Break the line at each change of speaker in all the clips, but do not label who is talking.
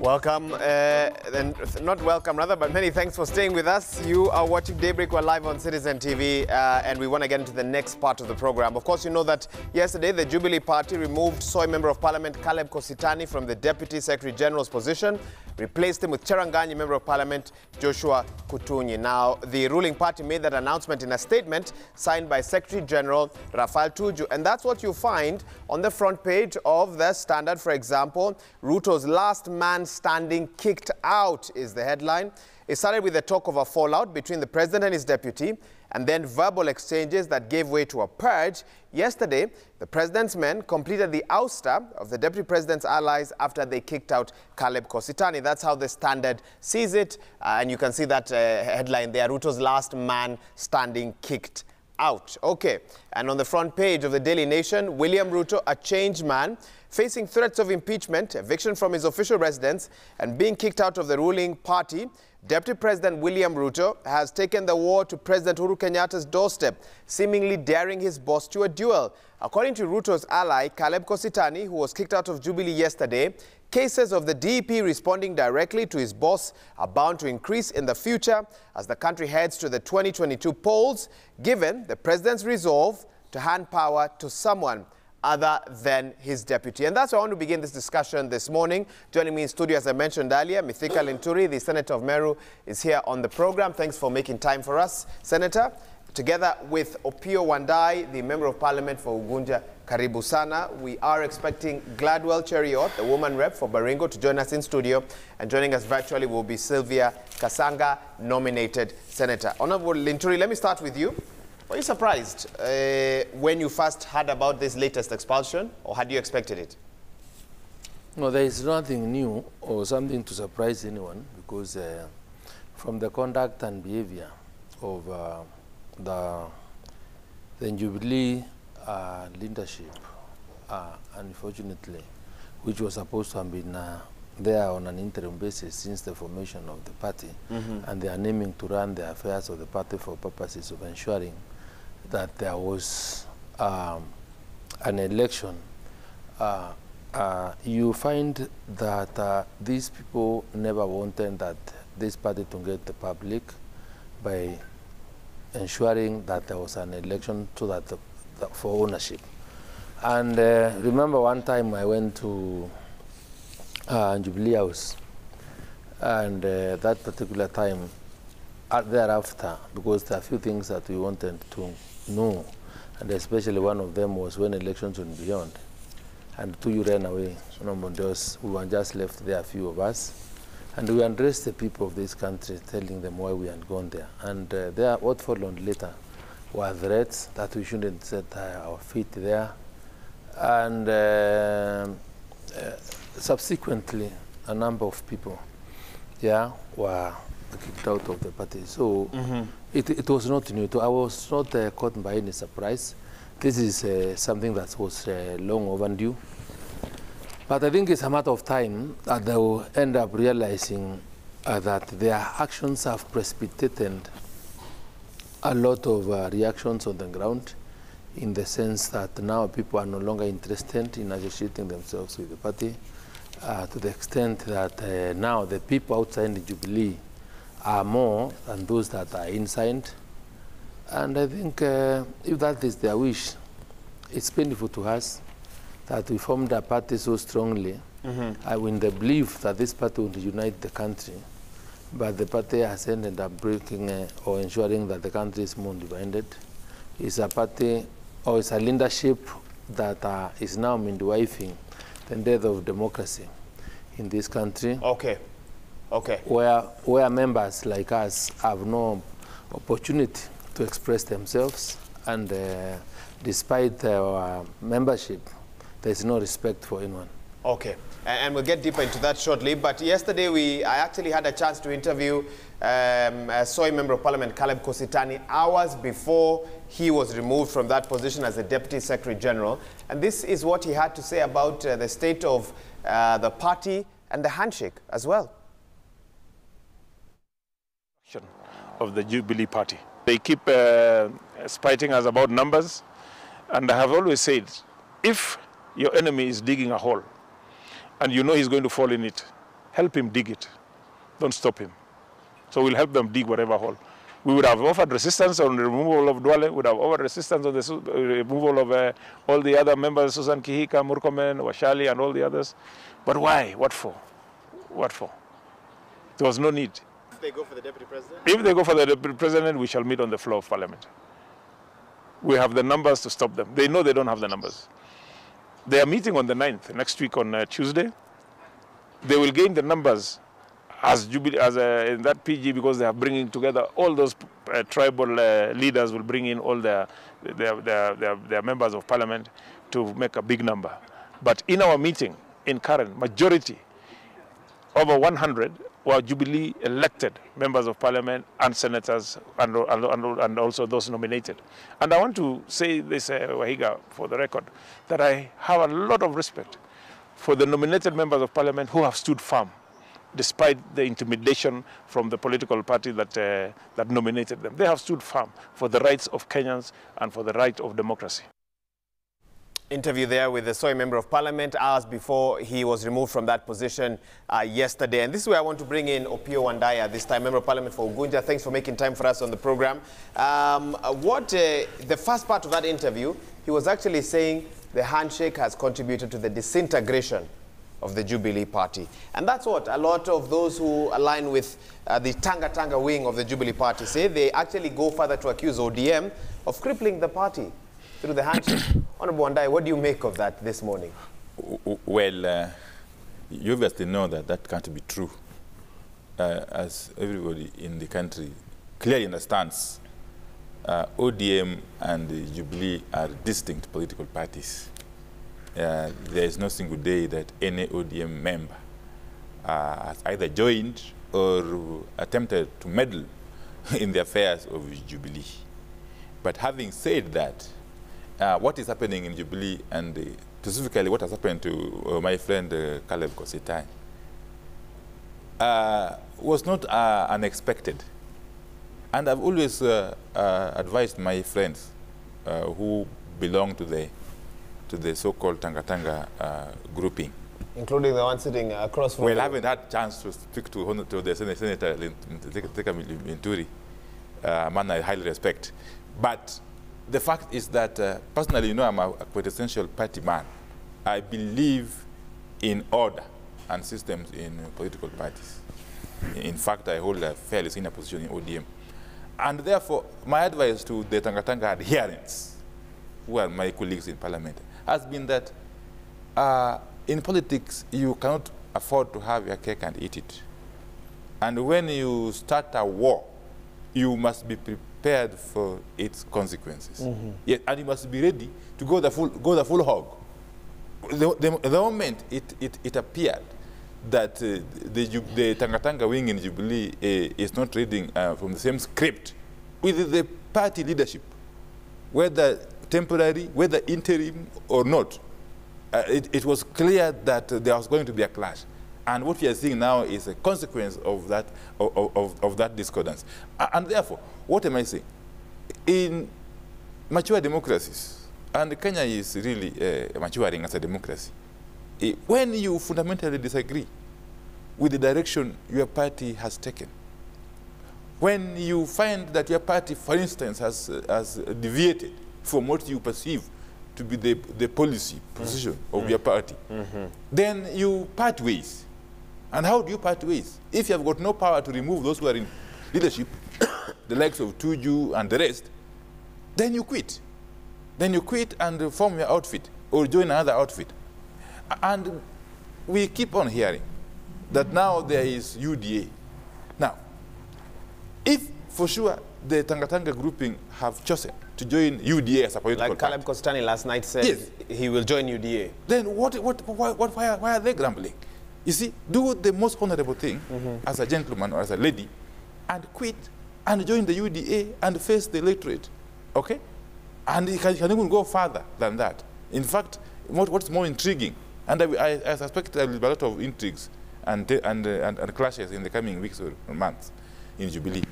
Welcome, and not welcome rather, but many thanks for staying with us. You are watching Daybreak. We're live on Citizen TV, and we want to get into the next part of the program. Of course, you know that yesterday the Jubilee Party removed Soy Member of Parliament Caleb Kositany from the Deputy Secretary General's position, replaced him with Cheranganyi Member of Parliament Joshua Kutunyi. Now, the ruling party made that announcement in a statement signed by Secretary General Rafael Tuju, and that's what you find on the front page of the Standard. For example, Ruto's last man standing kicked out is the headline. It started with the talk of a fallout between the president and his deputy, and then verbal exchanges that gave way to a purge. Yesterday, the president's men completed the ouster of the deputy president's allies after they kicked out Caleb Kositany. That's how the Standard sees it, and you can see that headline there, Ruto's last man standing kicked out. Okay, and on the front page of the Daily Nation, William Ruto, a changed man, facing threats of impeachment, eviction from his official residence, and being kicked out of the ruling party. Deputy President William Ruto has taken the war to President Uhuru Kenyatta's doorstep, seemingly daring his boss to a duel. According to Ruto's ally, Caleb Kositany, who was kicked out of Jubilee yesterday, cases of the DEP responding directly to his boss are bound to increase in the future as the country heads to the 2022 polls, given the president's resolve to hand power to someone other than his deputy. And that's why I want to begin this discussion this morning. Joining me in studio, as I mentioned earlier, Mithika Linturi, the Senator of Meru, is here on the program. Thanks for making time for us, Senator. Together with Opio Wandai, the Member of Parliament for Ugunja, Karibu Sana. We are expecting Gladwell Cheriot, the woman rep for Baringo, to join us in studio. And joining us virtually will be Sylvia Kasanga, nominated Senator. Honorable Linturi, let me start with you. Were you surprised when you first heard about this latest expulsion, or had you expected it?
No, there is nothing new or something to surprise anyone, because from the conduct and behavior of the Jubilee leadership, unfortunately, which was supposed to have been there on an interim basis since the formation of the party, and they are naming to run the affairs of the party for purposes of ensuring that there was an election. You find that these people never wanted that this party to get the public by ensuring that there was an election so that for ownership. And remember one time I went to Jubilee House, and that particular time, thereafter, because there are a few things that we wanted to know, and especially one of them was when elections would be on, and two you ran away. We were just left there, a few of us, and we addressed the people of this country, telling them why we had gone there. And what followed later were threats that we shouldn't set our feet there, and subsequently a number of people were kicked out of the party. So it was not new. I was not caught by any surprise. This is something that was long overdue. But I think it's a matter of time that they will end up realizing that their actions have precipitated a lot of reactions on the ground, in the sense that now people are no longer interested in associating themselves with the party, to the extent that now the people outside the Jubilee are more than those that are inside. And I think if that is their wish, it's painful to us that we formed a party so strongly, in the belief that this party would unite the country, but the party has ended up breaking or ensuring that the country is more divided. It's a party, or it's a leadership that is now midwifing the death of democracy in this country.
Okay.
Where members like us have no opportunity to express themselves, and despite our membership, there's no respect for anyone.
Okay, and we'll get deeper into that shortly. But yesterday, I actually had a chance to interview a Soy Member of Parliament, Caleb Kositany, hours before he was removed from that position as the Deputy Secretary General. And this is what he had to say about the state of the party and the handshake as well.
Of the Jubilee Party. They keep spiting us about numbers, and I have always said, if your enemy is digging a hole and you know he's going to fall in it, help him dig it. Don't stop him. So we'll help them dig whatever hole. We would have offered resistance on the removal of Duale, would have offered resistance on the removal of all the other members, Susan Kihika, Murkomen, Washali, and all the others. But why? What for? What for? There was no need.
If they go for the deputy president?
If they go for the deputy president, we shall meet on the floor of parliament. We have the numbers to stop them. They know they don't have the numbers. They are meeting on the 9th, next week on Tuesday. They will gain the numbers as Jubilee, in that PG, because they are bringing together all those tribal leaders will bring in all their members of parliament to make a big number. But in our meeting in Karen, majority, over 100, were Jubilee elected members of parliament and senators and also those nominated. And I want to say this, Wahiga, for the record, that I have a lot of respect for the nominated members of parliament who have stood firm despite the intimidation from the political party that, that nominated them. They have stood firm for the rights of Kenyans and for the right of democracy.
Interview there with the Soy Member of Parliament hours before he was removed from that position yesterday. And this is where I want to bring in Opio Wandaya, this time Member of Parliament for Ugunja. Thanks for making time for us on the program. The first part of that interview, he was actually saying the handshake has contributed to the disintegration of the Jubilee Party. And that's what a lot of those who align with the Tanga wing of the Jubilee Party say. They actually go further to accuse ODM of crippling the party through the handshake. Honorable Wandai, what do you make of that this morning?
Well, you obviously know that that can't be true. As everybody in the country clearly understands, ODM and the Jubilee are distinct political parties. There is no single day that any ODM member has either joined or attempted to meddle in the affairs of Jubilee. But having said that, what is happening in Jubilee, and specifically what has happened to my friend Caleb Kositai, was not unexpected. And I've always advised my friends who belong to the so-called Tanga grouping.
Including the one sitting across from
Well, I haven't had a chance to speak to the Senator Linturi, a man I highly respect. But the fact is that, personally, you know, I'm a quintessential party man. I believe in order and systems in political parties. In fact, I hold a fairly senior position in ODM. And therefore, my advice to the Tanga adherents, who are my colleagues in parliament, has been that in politics, you cannot afford to have your cake and eat it. And when you start a war, you must be prepared for its consequences. Yet, and you must be ready to go the full hog. The moment it appeared that the Tanga wing in Jubilee is not reading from the same script with the party leadership, whether temporary, whether interim or not, it was clear that there was going to be a clash. And what we are seeing now is a consequence of that, of that discordance. And therefore, what am I saying? In mature democracies, and Kenya is really maturing as a democracy, when you fundamentally disagree with the direction your party has taken, when you find that your party, for instance, has deviated from what you perceive to be the policy position of your party, then you part ways. And how do you part ways? If you have got no power to remove those who are in leadership, the likes of Tuju and the rest, then you quit. Then you quit and form your outfit or join another outfit. And we keep on hearing that now there is UDA. Now, if for sure the Tanga grouping have chosen to join UDA as a political
party, like Caleb Kostani last night said, yes, he will join UDA.
Then why are they grumbling? You see, do the most honorable thing as a gentleman or as a lady and quit and join the UDA and face the electorate, okay? And you can even go further than that. In fact, what's more intriguing, and I suspect there will be a lot of intrigues and clashes in the coming weeks or months in Jubilee.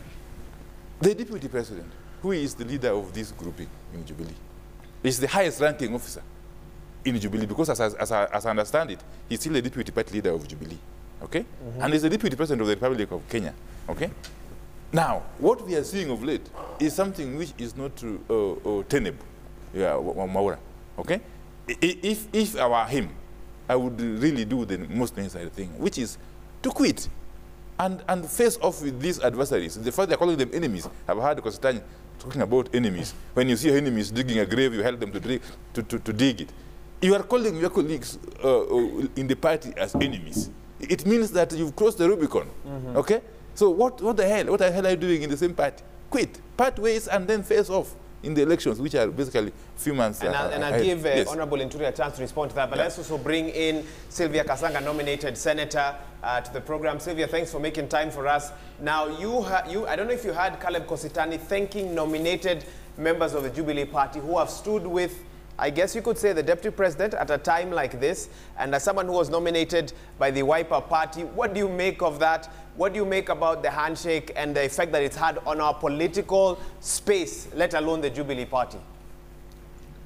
The deputy president, who is the leader of this grouping in Jubilee, is the highest ranking officer in Jubilee, because as I understand it, he's still the deputy party leader of Jubilee. okay? And he's the deputy president of the Republic of Kenya, okay? Now, what we are seeing of late is something which is not tenable, Maura, okay? If I were him, I would really do the most necessary thing, which is to quit and face off with these adversaries. The fact they're calling them enemies. I've heard Kositany talking about enemies. When you see enemies digging a grave, you help them to dig it. You are calling your colleagues in the party as enemies. It means that you've crossed the Rubicon, okay? So what the hell? What the hell are you doing in the same party? Quit, part ways, and then face off in the elections, which are basically few months. And
I'll give Honorable Nturi a chance to respond to that. But let's also bring in Sylvia Kasanga, nominated senator, to the program. Sylvia, thanks for making time for us. Now, I don't know if you heard Caleb Kositany thanking nominated members of the Jubilee Party who have stood with, I guess you could say, the deputy president at a time like this, and as someone who was nominated by the Wiper Party. What do you make of that? What do you make about the handshake and the effect that it's had on our political space, let alone the Jubilee Party?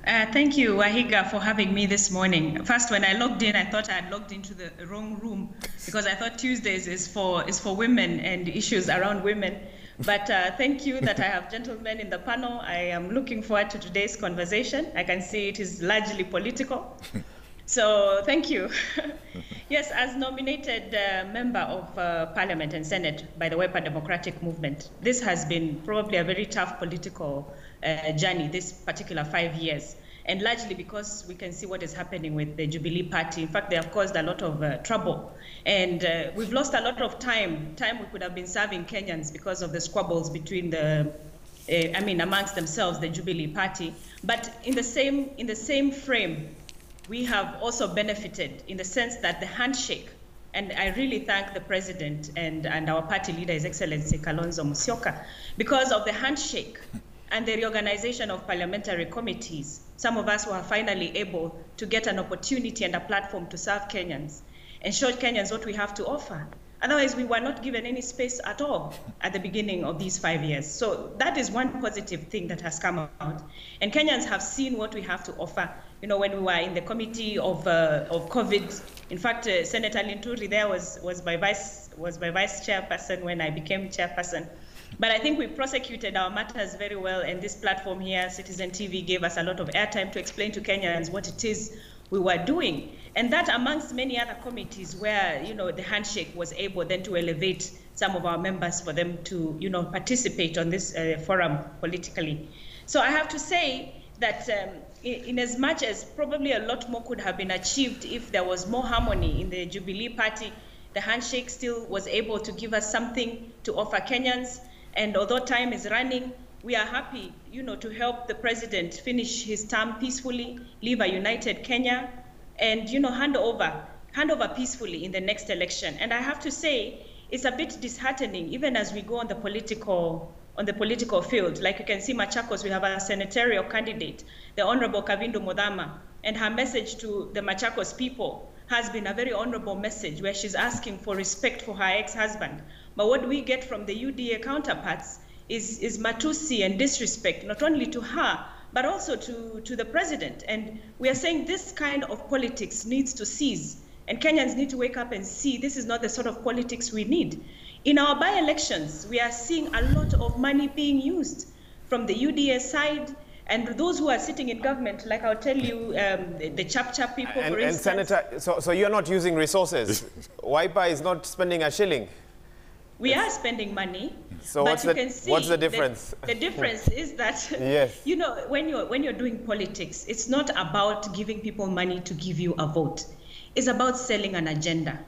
Thank you, Wahiga, for having me this morning. First, when I logged in, I thought I had logged into the wrong room because I thought Tuesdays is for women and issues around women. But thank you that I have gentlemen in the panel. I am looking forward to today's conversation. I can see it is largely political. So thank you. Yes, as nominated member of Parliament and Senate by the Wiper Democratic Movement, this has been probably a very tough political journey, this particular 5 years. And largely because we can see what is happening with the Jubilee Party. In fact, they have caused a lot of trouble. And we've lost a lot of time we could have been serving Kenyans because of the squabbles between amongst themselves, the Jubilee Party. But in the same frame, we have also benefited in the sense that the handshake, and I really thank the president and our party leader, His Excellency Kalonzo Musyoka, because of the handshake and the reorganization of parliamentary committees, some of us were finally able to get an opportunity and a platform to serve Kenyans and show Kenyans what we have to offer. Otherwise, we were not given any space at all at the beginning of these 5 years. So that is one positive thing that has come out. And Kenyans have seen what we have to offer. You know, when we were in the committee of COVID, in fact, Senator Linturi there was my vice chairperson when I became chairperson. But I think we prosecuted our matters very well, and this platform here, Citizen TV, gave us a lot of airtime to explain to Kenyans what it is we were doing. And that amongst many other committees where, you know, the handshake was able then to elevate some of our members for them to, you know, participate on this forum politically. So I have to say that in as much as probably a lot more could have been achieved if there was more harmony in the Jubilee Party, the handshake still was able to give us something to offer Kenyans. And although time is running, we are happy, you know, to help the president finish his term peacefully, leave a united Kenya, and, you know, hand over peacefully in the next election. And I have to say, it's a bit disheartening, even as we go on the political field. Like you can see Machakos, we have a senatorial candidate, the Honorable Kavindu Modhama, and her message to the Machakos people has been a very honorable message where she's asking for respect for her ex-husband. But what we get from the UDA counterparts is matusi and disrespect, not only to her, but also to the president. And we are saying this kind of politics needs to cease. And Kenyans need to wake up and see this is not the sort of politics we need. In our by-elections, we are seeing a lot of money being used from the UDA side, and those who are sitting in government, like I'll tell you, the Chap people, for instance.
And Senator, so you're not using resources. Wiper is not spending a shilling.
We are spending money.
So what's the difference?
The difference is that,
yes,
you know, when you're doing politics, it's not about giving people money to give you a vote. It's about selling an agenda.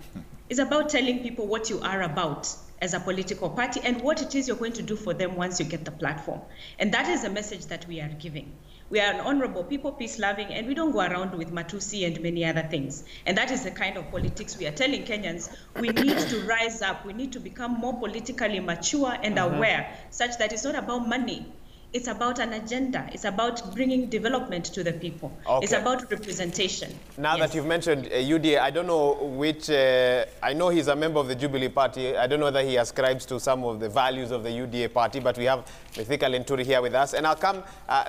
It's about telling people what you are about as a political party and what it is you're going to do for them once you get the platform. And that is the message that we are giving. We are an honorable people, peace-loving, and we don't go around with matusi and many other things. And that is the kind of politics we are telling Kenyans. We need to rise up. We need to become more politically mature and aware, such that it's not about money. it's about an agenda. It's about bringing development to the people.
Okay.
It's about representation.
Now that you've mentioned UDA, I don't know which, I know he's a member of the Jubilee Party. I don't know whether he ascribes to some of the values of the UDA party, but we have Mithika Linturi here with us. And I'll come,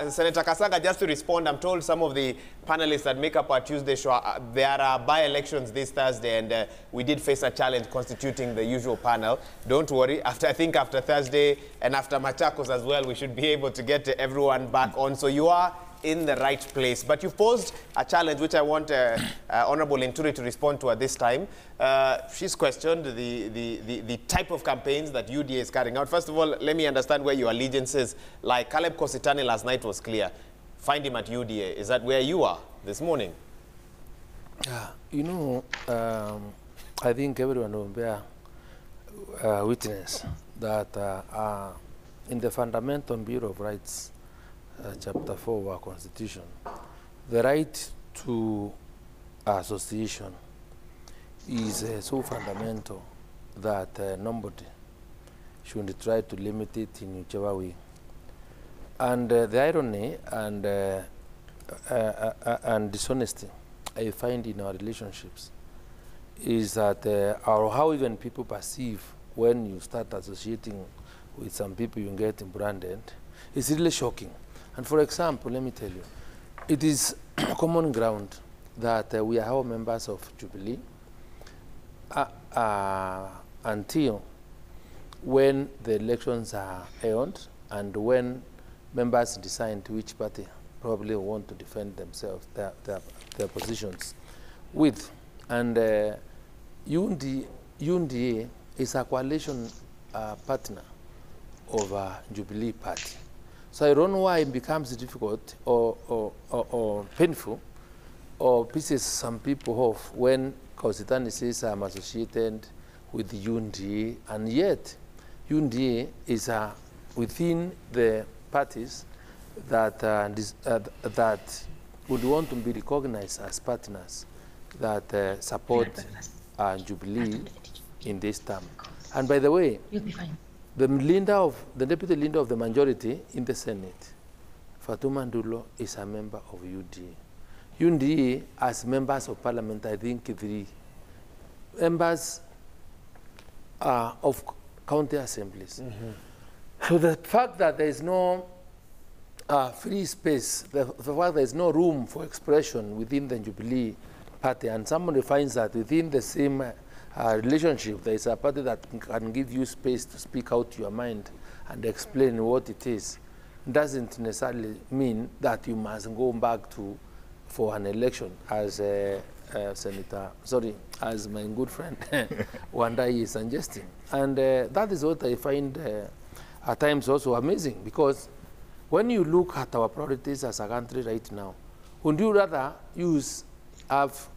Senator Kasaga, just to respond. I'm told some of the panelists that make up our Tuesday show, there are by-elections this Thursday, and we did face a challenge constituting the usual panel. Don't worry, I think after Thursday and after Machakos as well, we should be able to get everyone back on. So you are in the right place. But you've posed a challenge which I want Honorable Linturi to respond to at this time. She's questioned the type of campaigns that UDA is carrying out. First of all, let me understand where your allegiance is. Like Caleb Kositani last night was clear. Find him at UDA. Is that where you are this morning?
You know, I think everyone will bear witness that in the Fundamental Bill of Rights, Chapter 4 of our Constitution, the right to association is so fundamental that nobody should try to limit it in whichever way. And the irony and dishonesty I find in our relationships is that how even people perceive when you start associating with some people you get branded is really shocking. And for example, let me tell you, it is common ground that we are all members of Jubilee until when the elections are held and when members decide which party probably want to defend themselves, their positions with. And UNDA is a coalition partner of Jubilee Party. So I don't know why it becomes difficult or painful or pisses some people off when Kositani says I'm associated with the UNDA, and yet UNDA is within the parties that that would want to be recognized as partners that support Jubilee in this term. And by the way,
You'll be fine.
the deputy leader of the majority in the Senate, Fatuma Ndulo, is a member of UDA. UDA, as members of parliament, I think 3 members of county assemblies. So the fact that there is no free space, the fact there is no room for expression within the Jubilee party, and somebody finds that within the same relationship, there is a party that can give you space to speak out your mind and explain what it is, doesn't necessarily mean that you must go back for an election, as as my good friend Wandai is suggesting. And that is what I find at times also amazing, because when you look at our priorities as a country right now, would you rather have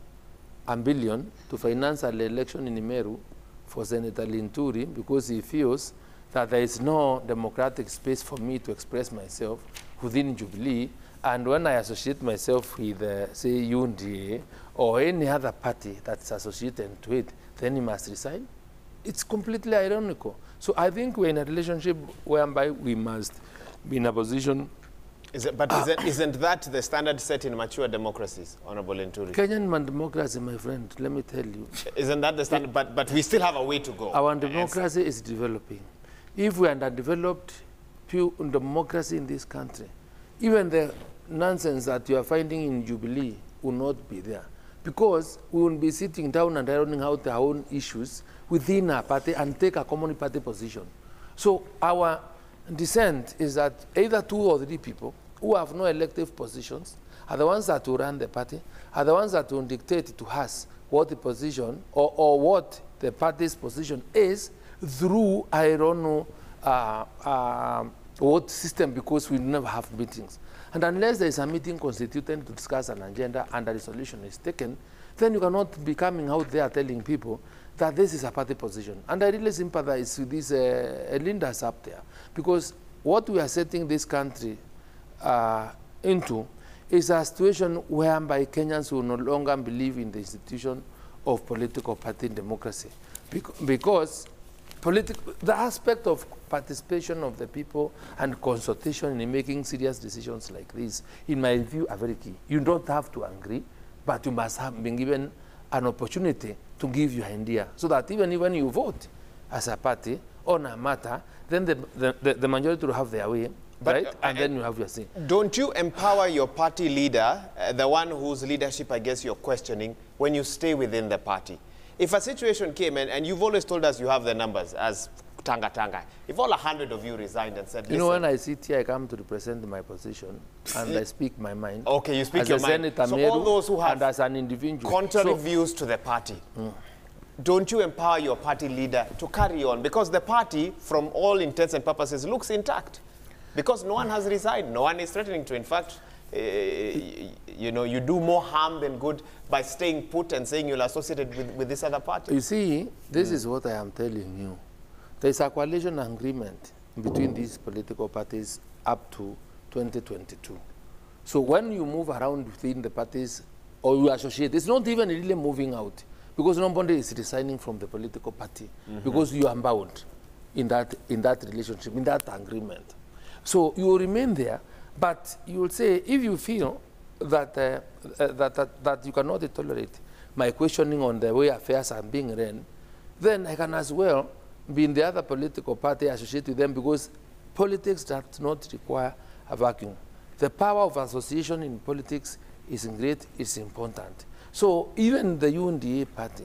$1 billion to finance an election in Imeru for Senator Linturi because he feels that there is no democratic space for me to express myself within Jubilee, and when I associate myself with, say, UNDA or any other party that's associated to it, then he must resign? It's completely ironical. So I think we're in a relationship whereby we must be in a position.
Isn't that the standard set in mature democracies, Honorable Linturi?
Kenyan democracy, my friend, let me tell you.
Isn't that the standard? But we still have a way to go.
Our democracy is developing. If we underdeveloped pure democracy in this country, even the nonsense that you are finding in Jubilee will not be there, because we will be sitting down and ironing out our own issues within our party and take a common party position. So our dissent is that either 2 or 3 people who have no elective positions are the ones that will run the party, are the ones that will dictate to us what the position or what the party's position is through, I don't know, what system, because we never have meetings. And unless there is a meeting constituted to discuss an agenda and a resolution is taken, then you cannot be coming out there telling people that this is a party position. And I really sympathize with these Lindas up there, because what we are setting this country into is a situation whereby Kenyans will no longer believe in the institution of political party democracy. Because the aspect of participation of the people and consultation in making serious decisions like this, in my view, are very key. You don't have to agree, but you must have been given an opportunity to give your idea, so that even when you vote as a party on a matter, then the majority will have their way, but, right? And then you have your say.
Don't you empower your party leader, the one whose leadership I guess you're questioning, when you stay within the party? If a situation came, and you've always told us you have the numbers as Tanga, if all 100 of you resigned and said,
you know, when I sit here, I come to represent my position, and I speak my mind.
Okay, you speak
as
your
a
mind.
Senator
So
Meru,
all those who have
and as an individual,
contrary views to the party, don't you empower your party leader to carry on? Because the party, from all intents and purposes, looks intact. Because no one has resigned. No one is threatening to. In fact, you know, you do more harm than good by staying put and saying you'll associate it with this other party.
You see, this is what I am telling you. There is a coalition agreement between these political parties up to 2022. So when you move around within the parties or you associate, it's not even really moving out, because nobody is resigning from the political party, because you are bound in that relationship, in that agreement. So you will remain there, but you will say, if you feel that, that you cannot tolerate my questioning on the way affairs are being run, then I can as well be in the other political party, associate with them, because politics does not require a vacuum. The power of association in politics is great, it's important. So even the UNDA party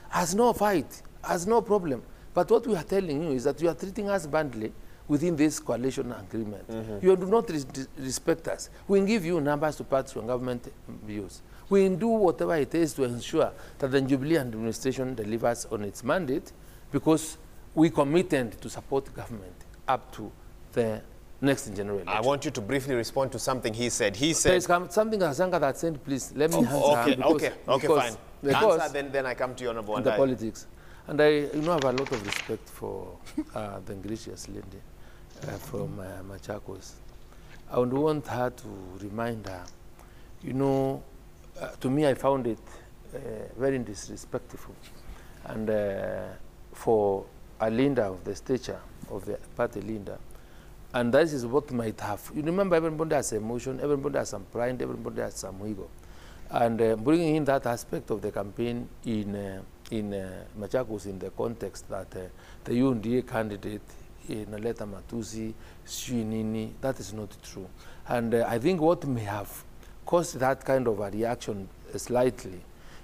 has no fight, has no problem. But what we are telling you is that you are treating us badly within this coalition agreement. You do not respect us. We give you numbers to pass your government views. We do whatever it is to ensure that the Jubilee administration delivers on its mandate, because we committed to support government up to the next general election.
I want you to briefly respond to something he said. He said...
There's something Asanga that said, please, let me answer.
Okay, fine.
Because
answer, then I come to you, Honorable
the politics. And I have a lot of respect for the gracious lady from Machakos. I would want her to remind her, you know, to me I found it very disrespectful. And for a leader of the stature of the party leader, and that is what might have. You remember, everybody has emotion, everybody has some pride, everybody has some ego. And bringing in that aspect of the campaign in Machakos, in the context that the UNDA candidate, Noleta Matusi, Shinini, that is not true. And I think what may have caused that kind of a reaction slightly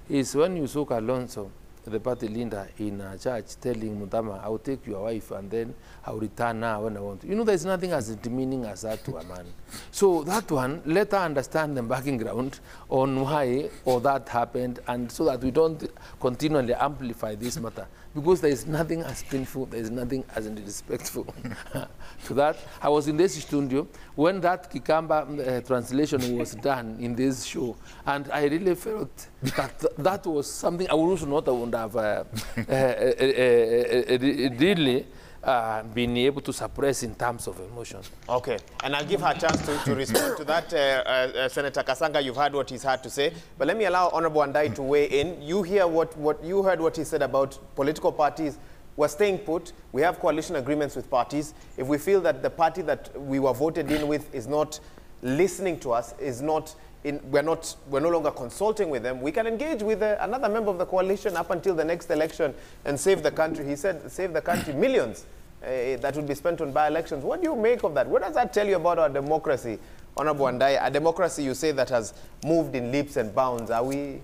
is when you saw Kalonzo, the party leader, in a church telling Mutama, I will take your wife and then I will return her when I want to. You know, there's nothing as demeaning as that to a man. So that one, let her understand the background on why all that happened, and so that we don't continually amplify this matter. Because there is nothing as painful, there is nothing as disrespectful to that. I was in this studio when that Kikamba translation was done in this show, and I really felt that that was something I would also not have really been able to suppress in terms of emotion. Okay, and I'll give her a chance to respond to that. Senator Kasanga, you've heard what he's had to say, but let me allow Honorable Andai to weigh in. You hear what you heard what he said about political parties. We're staying put. We have coalition agreements with parties. If we feel that the party that we were voted in with is not listening to us, is not we're no longer consulting with them, we can engage with another member of the coalition up until the next election and save the country. He said, save the country, millions that would be spent on by-elections. What do you make of that? What does that tell you about our democracy, Honorable Andai? A democracy, you say, that has moved in leaps and bounds. Are we...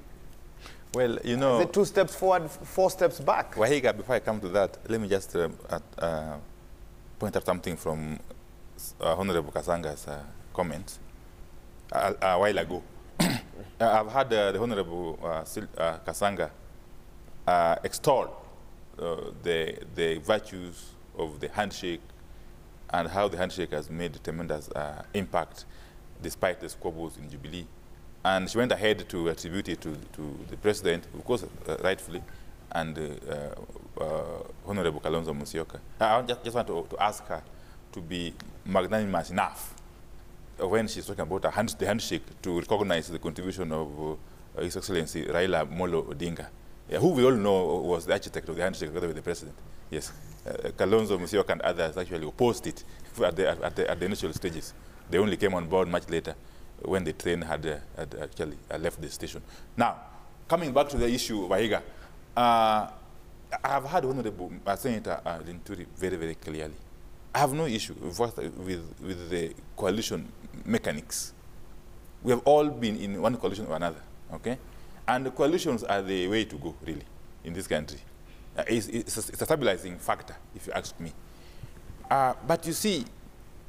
Well, you know...
Is it 2 steps forward, 4 steps back?
Wahiga, before I come to that, let me just point out something from Honorable Kasanga's comments. A while ago. I've had the Honorable Kasanga extol the virtues of the handshake and how the handshake has made tremendous impact despite the squabbles in Jubilee. And she went ahead to attribute it to the president, of course, rightfully, and Honorable Kalonzo Musyoka. I just want to ask her to be magnanimous enough when she's talking about the handshake to recognize the contribution of His Excellency Raila Molo Odinga who we all know was the architect of the handshake together with the president. Yes, Kalonzo Musyoka and others actually opposed it at the initial stages. They only came on board much later when the train had actually left the station. Now, coming back to the issue of Wahiga, I have heard Honorable Senator Linturi very, very clearly. I have no issue with the coalition mechanics. We have all been in one coalition or another, okay? And the coalitions are the way to go, really, in this country. It's a stabilizing factor, if you ask me. But you see,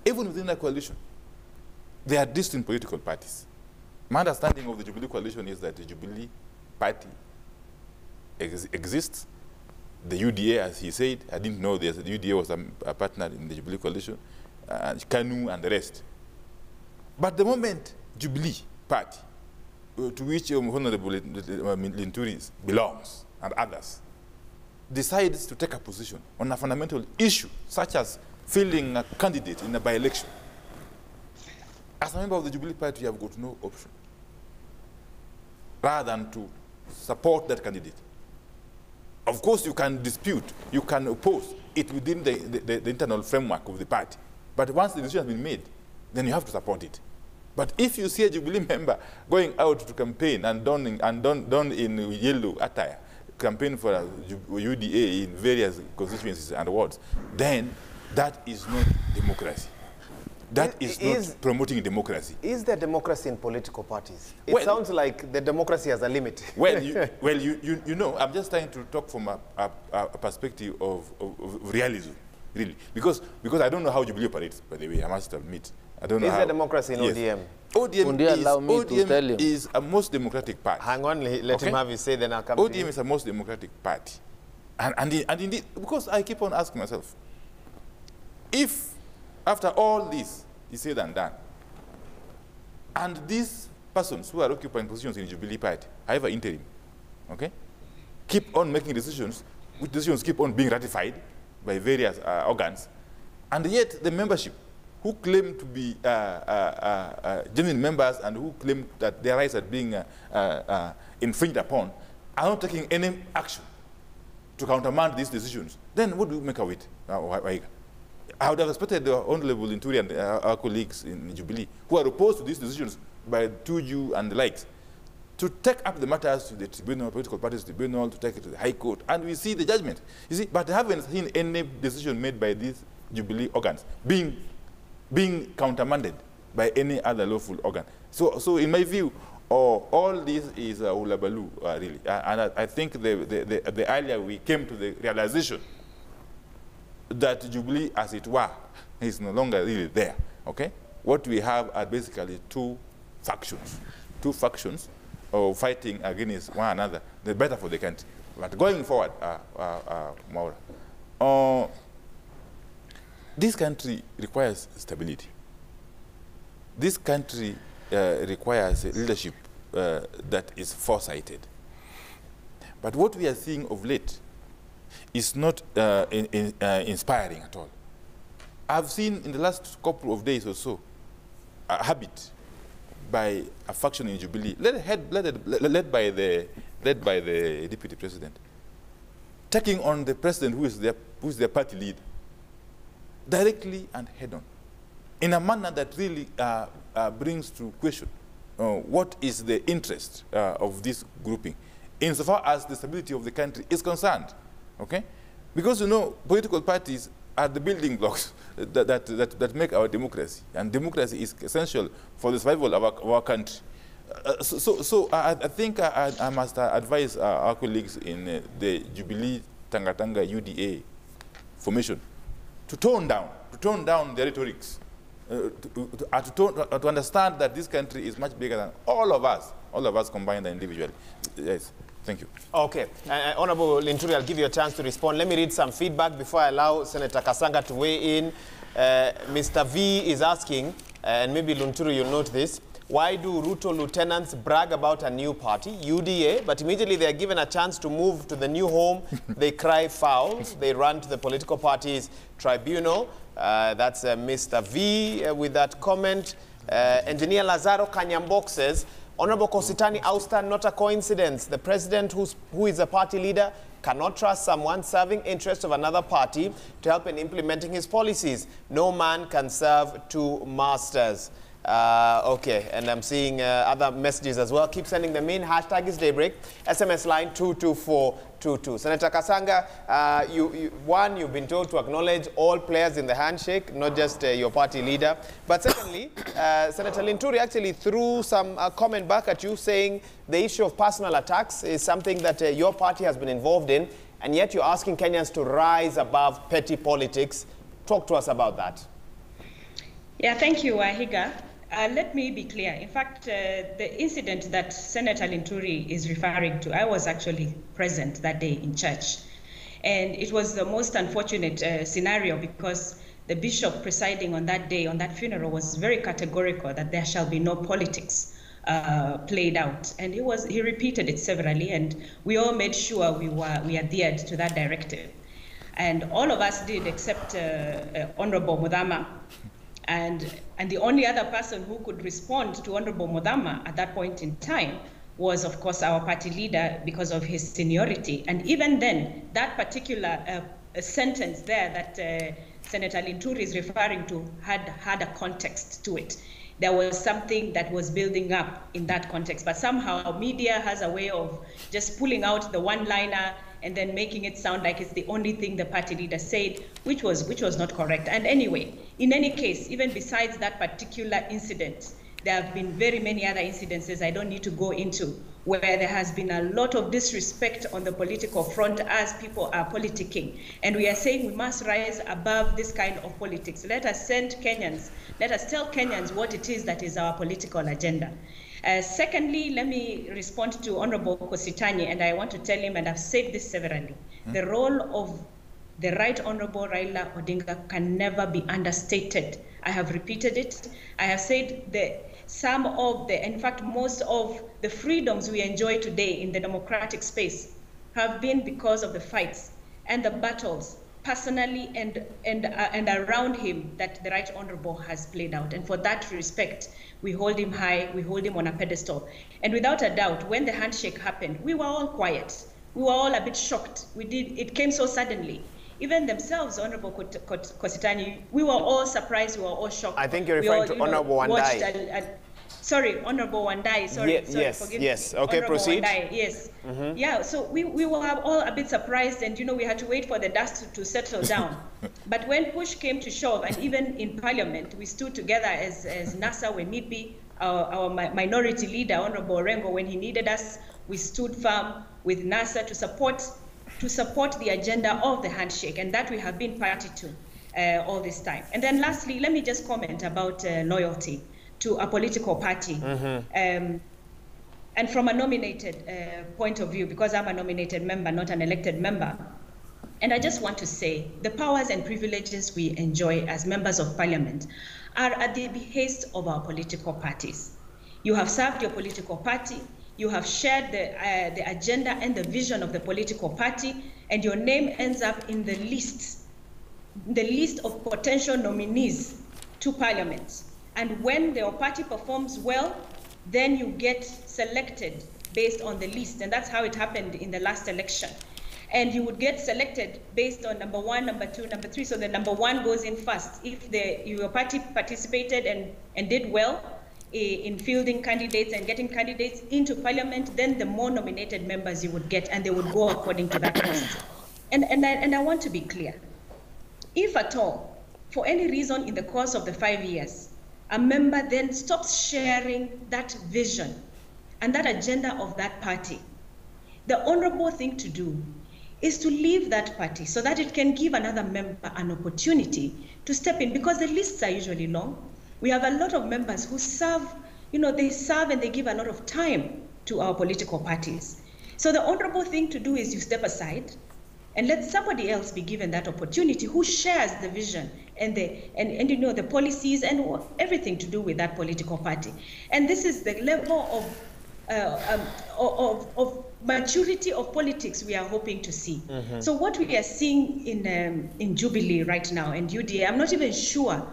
even within a coalition, there are distinct political parties. My understanding of the Jubilee coalition is that the Jubilee party exists. The UDA, as he said, I didn't know the UDA was a partner in the Jubilee coalition, KANU and the rest. But the moment Jubilee party, to which Honorable Linturi belongs and others, decides to take a position on a fundamental issue, such as fielding a candidate in a by-election, as a member of the Jubilee party, you have got no option rather than to support that candidate. Of course, you can dispute, you can oppose it within the internal framework of the party. But once the decision has been made, then you have to support it. But if you see a Jubilee member going out to campaign and don in yellow attire, campaign for a UDA in various constituencies and wards, then that is not democracy. That is not promoting democracy.
Is there democracy in political parties? It sounds like the democracy has a limit.
Well, you know, I'm just trying to talk from a perspective of realism, really. Because I don't know how Jubilee operates, by the way, I must admit. I don't know
Is
how.
there democracy in
yes.
ODM?
ODM is a most democratic party.
Hang on, let him have his say, then I'll come to
ODM is a most democratic party. And indeed, because I keep on asking myself, if after all this is said and done, and these persons who are occupying positions in the Jubilee party, however interim, okay, keep on making decisions, which decisions keep on being ratified by various organs, and yet the membership, who claim to be genuine members and who claim that their rights are being infringed upon, are not taking any action to countermand these decisions, then what do we make of it? I would have expected the Honorable Linturi and our colleagues in Jubilee, who are opposed to these decisions by Tuju and the likes, to take up the matters to the tribunal, political parties tribunal, to take it to the High Court, and we see the judgment. You see, but I haven't seen any decision made by these Jubilee organs being countermanded by any other lawful organ. So in my view, all this is ulabalu, really. And I think the earlier we came to the realization that Jubilee, as it were, is no longer really there, okay? What we have are basically two factions fighting against one another. The better for the country. But going forward, Maura, this country requires stability. This country requires leadership that is foresighted. But what we are seeing of late is not inspiring at all. I've seen in the last couple of days or so a habit by a faction in Jubilee, led by the deputy president, taking on the president who is their party leader, directly and head-on, in a manner that really brings to question what is the interest of this grouping, insofar as the stability of the country is concerned. Okay? Because, you know, political parties are the building blocks that make our democracy. And democracy is essential for the survival of our country. So I think I must advise our colleagues in the Jubilee Tangatanga UDA formation to tone down their rhetorics, to understand that this country is much bigger than all of us combined and individually. Yes. Thank you. Okay.
Honorable Linturi, I'll give you a chance to respond. Let me read some feedback before I allow Senator Kasanga to weigh in. Mr. V is asking, and maybe Linturi, you'll note this, why do Ruto lieutenants brag about a new party, UDA, but immediately they are given a chance to move to the new home, they cry foul, they run to the political party's tribunal. That's Mr. V with that comment. Engineer Lazaro Kanyambok says, Honorable Kositany ouster, not a coincidence. The president, who is a party leader, cannot trust someone serving interests of another party to help in implementing his policies. No man can serve two masters. Okay, and I'm seeing other messages as well. Keep sending them in. Hashtag is Daybreak. SMS line 22422. Senator Kasanga, you've been told to acknowledge all players in the handshake, not just your party leader. But secondly, Senator Linturi actually threw some comment back at you saying the issue of personal attacks is something that your party has been involved in, and yet you're asking Kenyans to rise above petty politics. Talk to us about that.
Yeah, thank you, Wahiga. Let me be clear. In fact, the incident that Senator Linturi is referring to, I was actually present that day in church. And it was the most unfortunate scenario because the bishop presiding on that day, on that funeral, was very categorical that there shall be no politics played out. And he repeated it severally, and we all made sure we adhered to that directive. And all of us did except Honorable Mudama. And the only other person who could respond to Honorable Mudama at that point in time was, of course, our party leader because of his seniority. And even then, that particular sentence there that Senator Linturi is referring to had a context to it. There was something that was building up in that context. But somehow media has a way of just pulling out the one-liner and then making it sound like it's the only thing the party leader said, which was not correct. And anyway, in any case, even besides that particular incident, there have been very many other incidences I don't need to go into, where there has been a lot of disrespect on the political front as people are politicking. And we are saying we must rise above this kind of politics. Let us tell Kenyans what it is that is our political agenda. Secondly, let me respond to Honorable Kositany, and I want to tell him, and I've said this severally, the role of the Right Honorable Raila Odinga can never be understated. I have repeated it. I have said that some of the, in fact, most of the freedoms we enjoy today in the democratic space have been because of the fights and the battles personally and around him that the Right Honorable has played out. And for that respect, we hold him high, we hold him on a pedestal. And without a doubt, when the handshake happened, we were all quiet. We were all a bit shocked. It came so suddenly. Even themselves, Honorable Kositany, we were all surprised, we were all shocked.
I think you're referring to Honorable Wandai.
Sorry, Honorable Wandai. Sorry, forgive me.
Yes. Okay,
Honorable
proceed.
Wandai, yes. Yeah, so we were all a bit surprised, and we had to wait for the dust to settle down. But when push came to shove, and even in Parliament, we stood together as NASA when need be. Our minority leader, Honorable Orengo, when he needed us, we stood firm with NASA to support the agenda of the handshake, and that we have been party to all this time. And then lastly, let me just comment about loyalty to a political party. And from a nominated point of view, because I'm a nominated member, not an elected member. And I just want to say the powers and privileges we enjoy as members of parliament are at the behest of our political parties. You have served your political party, you have shared the agenda and the vision of the political party, and your name ends up in the list of potential nominees to parliament. And when your party performs well, then you get selected based on the list. And that's how it happened in the last election. And you would get selected based on number 1, number 2, number 3. So the number 1 goes in first. If your party participated and did well in fielding candidates and getting candidates into parliament, then the more nominated members you would get, and they would go according to that list. And I want to be clear. If at all, for any reason in the course of the 5 years, a member then stops sharing that vision and that agenda of that party, the honorable thing to do is to leave that party so that it can give another member an opportunity to step in, because the lists are usually long. We have a lot of members who serve, they serve and they give a lot of time to our political parties. So the honorable thing to do is you step aside and let somebody else be given that opportunity who shares the vision and the policies and everything to do with that political party. And this is the level of maturity of politics we are hoping to see. So what we are seeing in Jubilee right now and UDA, I'm not even sure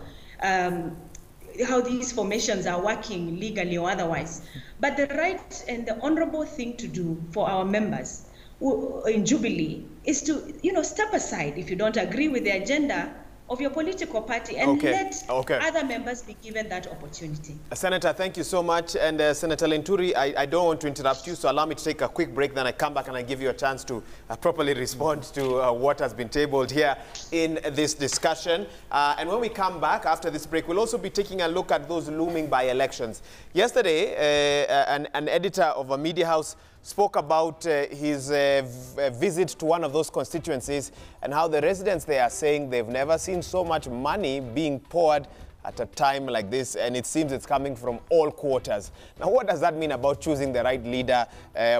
how these formations are working legally or otherwise. But the right and the honorable thing to do for our members in Jubilee is to, step aside if you don't agree with the agenda of your political party and let other members be given that opportunity.
Senator, thank you so much. And Senator Linturi, I don't want to interrupt you, so allow me to take a quick break, then I come back and I give you a chance to properly respond to what has been tabled here in this discussion. And when we come back after this break, we'll also be taking a look at those looming by-elections. Yesterday, an editor of a media house spoke about his visit to one of those constituencies and how the residents there are saying they've never seen so much money being poured at a time like this, and it seems it's coming from all quarters. Now, what does that mean about choosing the right leader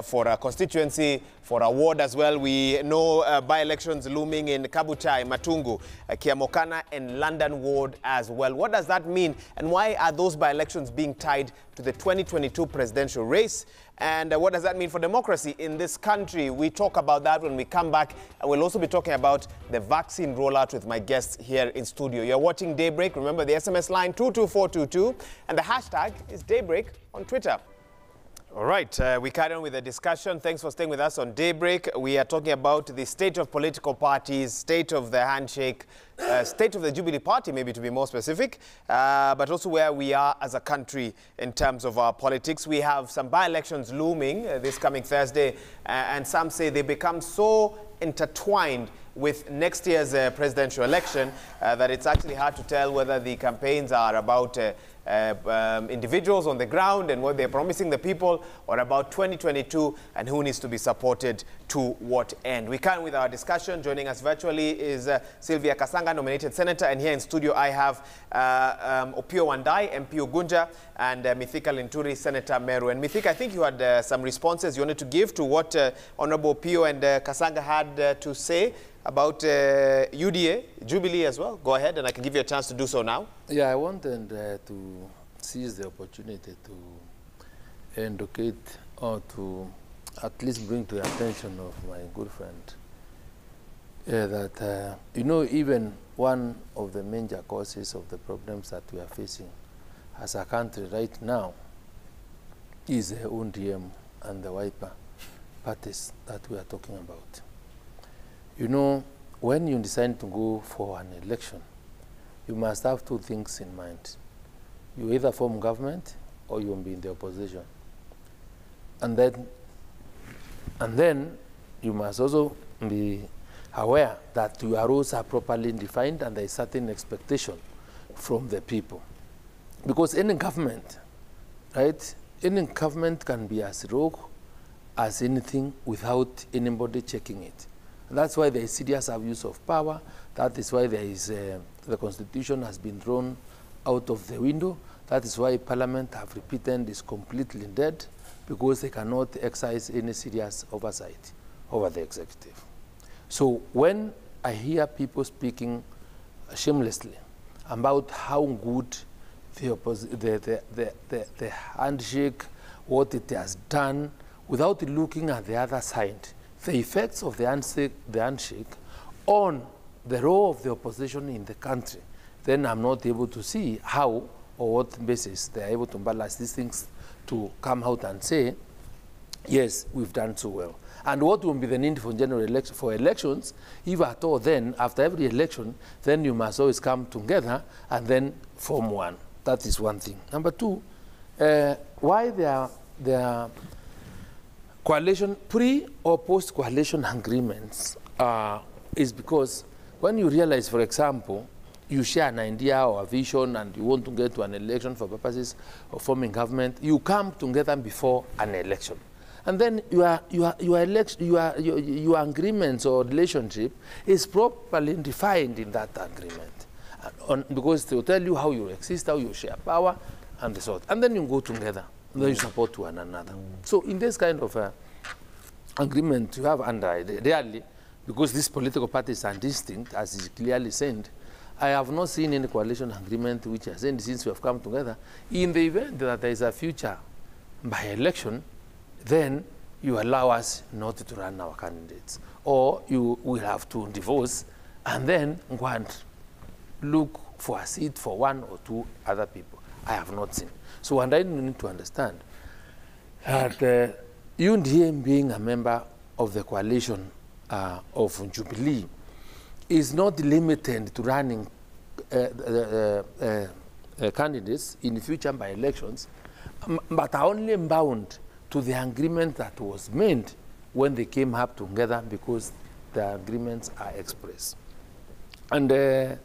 for a constituency, for a ward as well? We know by-elections looming in Kabuchai, Matungu, Kiamokana, and London ward as well. What does that mean, and why are those by-elections being tied to the 2022 presidential race? And what does that mean for democracy in this country? We talk about that when we come back. And we'll also be talking about the vaccine rollout with my guests here in studio. You're watching Daybreak. Remember the SMS line 22422. And the hashtag is Daybreak on Twitter. All right, we carry on with the discussion. Thanks for staying with us on Daybreak. We are talking about the state of political parties, state of the handshake, state of the Jubilee Party, maybe to be more specific, but also where we are as a country in terms of our politics. We have some by-elections looming this coming Thursday, and some say they become so intertwined with next year's presidential election that it's actually hard to tell whether the campaigns are about individuals on the ground and what they're promising the people, or about 2022 and who needs to be supported to what end. We can with our discussion. Joining us virtually is Sylvia Kasanga, nominated senator, and here in studio I have Opiyo Wandayi, MP Ugunja, and Mithika Linturi, Senator Meru. And Mithika, I think you had some responses you wanted to give to what Honorable Opiyo and Kasanga had to say about UDA, Jubilee as well. Go ahead, and I can give you a chance to do so now.
Yeah, I wanted to seize the opportunity to indicate or to at least bring to the attention of my good friend that, even one of the major causes of the problems that we are facing as a country right now is the ODM and the Wiper parties that we are talking about. When you decide to go for an election, you must have two things in mind. You either form government or you will be in the opposition. And then you must also be aware that your roles are properly defined and there is certain expectation from the people. Because any government, right, any government can be as rogue as anything without anybody checking it. That's why there is serious abuse of power. That is why there is the Constitution has been thrown out of the window. That is why Parliament have repeated is completely dead, because they cannot exercise any serious oversight over the executive. So when I hear people speaking shamelessly about how good the handshake, what it has done, without looking at the other side, the effects of the handshake on the role of the opposition in the country, then I'm not able to see how or what basis they are able to balance these things to come out and say, yes, we've done so well. And what will be the need for general election, for elections, if at all then, after every election, then you must always come together and then form one. That is one thing. Number two, why there are coalition, pre or post coalition agreements is because when you realize, for example, you share an idea or a vision and you want to get to an election for purposes of forming government, you come together before an election. And then your agreements or relationship is properly defined in that agreement. Because they will tell you how you exist, how you share power, and the sort. And then you go together, and then you support one another. So in this kind of agreement you have, and rarely, because these political parties are distinct, as is clearly said, I have not seen any coalition agreement which has ended since we have come together. In the event that there is a future by-election, then you allow us not to run our candidates. Or you will have to divorce and then go and look for a seat for one or two other people. I have not seen. So, and I need to understand that UNDA being a member of the coalition of Jubilee is not limited to running candidates in future by elections, but are only bound to the agreement that was made when they came up together, because the agreements are expressed. And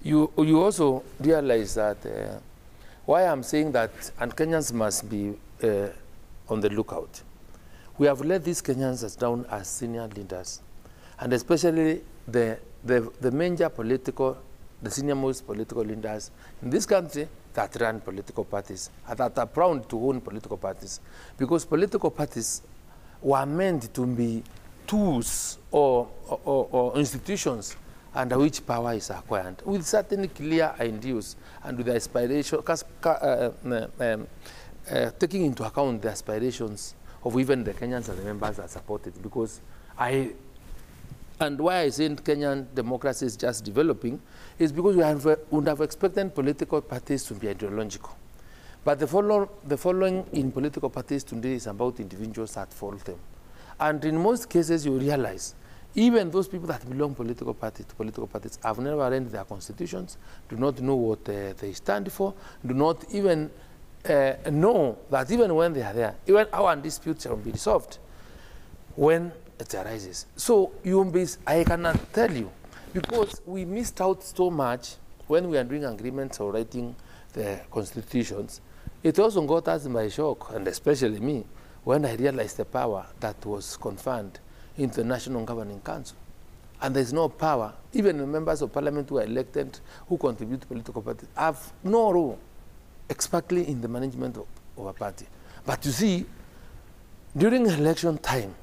you also realize that why I'm saying that, and Kenyans must be on the lookout. We have let these Kenyans down as senior leaders, and especially the major political, the senior most political leaders in this country that run political parties, and that are proud to own political parties, because political parties were meant to be tools or institutions under which power is acquired, with certain clear ideals and with the aspiration, taking into account the aspirations of even the Kenyans and the members that support it. Because and why I say Kenyan democracy is just developing is because we would have expected political parties to be ideological. But the following in political parties today is about individuals that follow them. And in most cases, you realize even those people that belong to political parties have never read their constitutions, do not know what they stand for, do not even know that even when they are there, even our disputes will be resolved when it arises. So I cannot tell you, because we missed out so much when we are doing agreements or writing the constitutions. It also got us by shock, and especially me, when I realized the power that was conferred into the National Governing Council. And there's no power. Even the members of parliament who are elected, who contribute to political parties, have no role exactly in the management of a party. But you see, during election time,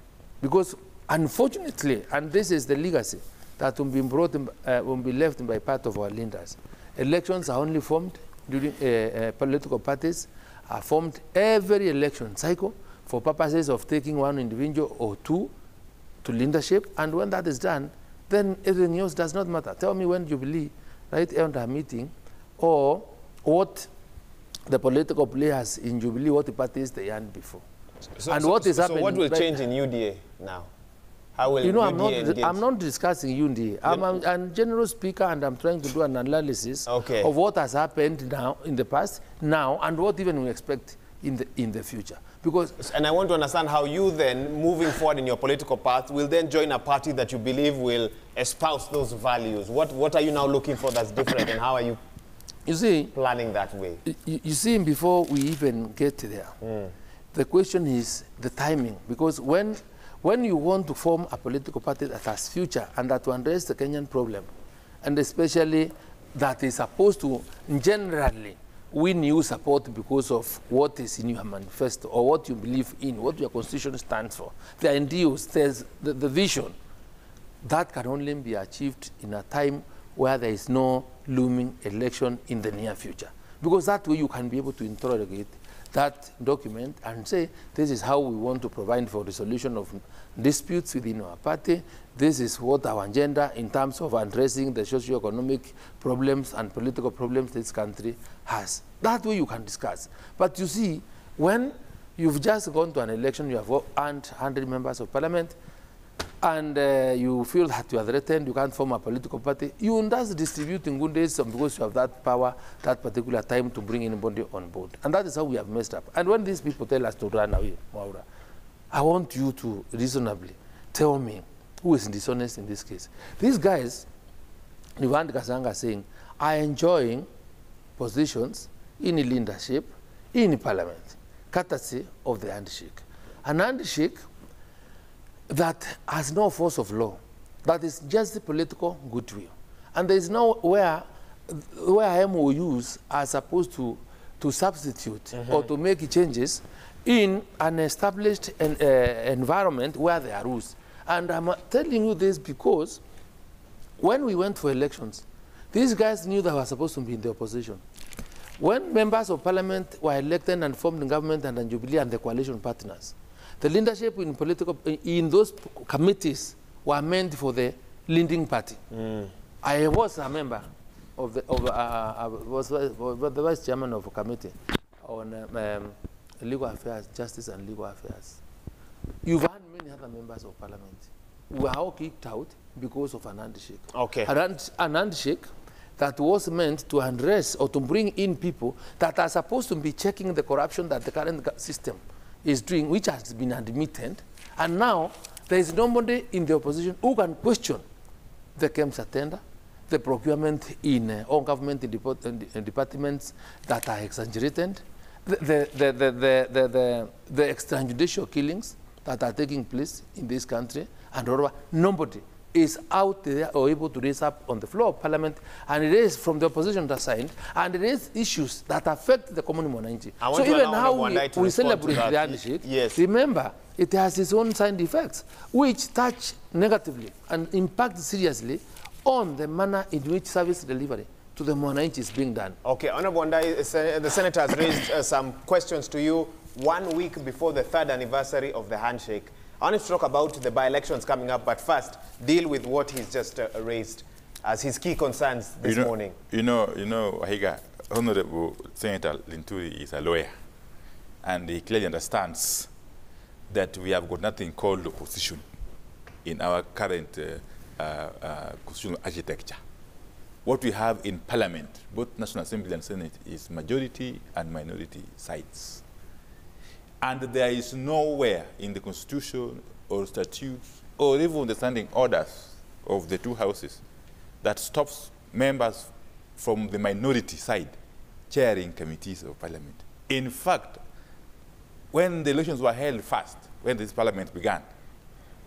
because unfortunately, and this is the legacy that will be brought in, will be left by part of our leaders, elections are only formed during political parties are formed every election cycle for purposes of taking one individual or two to leadership, and when that is done, then everything else does not matter. Tell me when Jubilee, right, held a meeting, or what the political players in Jubilee, what the parties they had before. And what is happening?
So what will change in UDA now? How will
I'm not discussing UDA. I'm a general speaker, and I'm trying to do an analysis of what has happened now in the past, now, and what even we expect in the future. Because,
and I want to understand how you then, moving forward in your political path, will then join a party that you believe will espouse those values. What are you now looking for that's different, and how are you planning that way?
You see, before we even get there, the question is the timing. Because when you want to form a political party that has future and that will address the Kenyan problem, and especially that is supposed to generally win you support because of what is in your manifesto or what you believe in, what your constitution stands for, the ideals, the vision, that can only be achieved in a time where there is no looming election in the near future. Because that way you can be able to interrogate that document and say, this is how we want to provide for resolution of disputes within our party. This is what our agenda in terms of addressing the socio-economic problems and political problems this country has. That way you can discuss. But you see, when you've just gone to an election, you have earned 100 members of parliament, and you feel that you are threatened, you can't form a political party, you will just distribute in good days because you have that power, that particular time to bring anybody on board. And that is how we have messed up. And when these people tell us to run away, Maura, I want you to reasonably tell me who is dishonest in this case. These guys, Nivan Kasanga saying, are enjoying positions in leadership, in parliament, courtesy of the handshake. An handshake that has no force of law, that is just the political goodwill. And there is nowhere where MOUs are supposed to substitute or to make changes in an established environment where there are rules. And I'm telling you this because when we went for elections, these guys knew they were supposed to be in the opposition. When members of parliament were elected and formed the government and Jubilee and the coalition partners, the leadership in those committees were meant for the leading party. I was a member was the vice chairman of a committee on legal affairs, justice and legal affairs. You've had many other members of parliament who were all kicked out because of an handshake.
Okay.
An handshake that was meant to address or to bring in people that are supposed to be checking the corruption that the current system is doing, which has been admitted. And now there is nobody in the opposition who can question the KEMSA tender, the procurement in all government departments that are exaggerated, the extrajudicial killings that are taking place in this country, and nobody is out there or able to raise up on the floor of parliament, and it is from the opposition side, and it is issues that affect the common humanity. So even how we celebrate the handshake,
yes,
remember, it has its own side effects, which touch negatively and impact seriously on the manner in which service delivery to the Mwananchi is being done.
Okay, Honorable Wandai, the Senator has raised some questions to you 1 week before the 3rd anniversary of the handshake. I want to talk about the by-elections coming up, but first, deal with what he's just raised as his key concerns this morning.
You know, Wahiga, Honorable Senator Linturi is a lawyer, and he clearly understands that we have got nothing called opposition in our current constitutional architecture. What we have in Parliament, both National Assembly and Senate, is majority and minority sides. And there is nowhere in the Constitution or statutes or even the standing orders of the two houses that stops members from the minority side chairing committees of Parliament. In fact, when the elections were held first, when this Parliament began,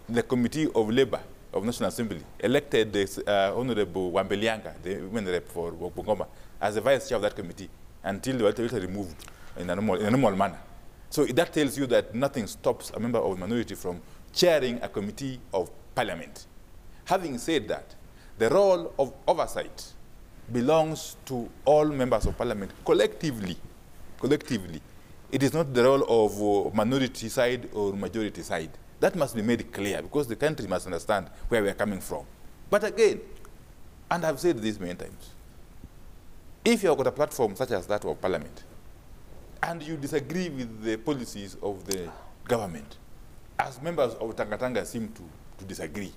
the Committee of Labour of National Assembly elected the Honorable Wambelianga, the women rep for Bungoma, as the vice chair of that committee until they were removed in a normal manner. So that tells you that nothing stops a member of the minority from chairing a committee of Parliament. Having said that, the role of oversight belongs to all members of Parliament collectively. It is not the role of minority side or majority side. That must be made clear because the country must understand where we are coming from. But again, and I've said this many times, if you've got a platform such as that of Parliament, and you disagree with the policies of the government, as members of Tangatanga seem to disagree,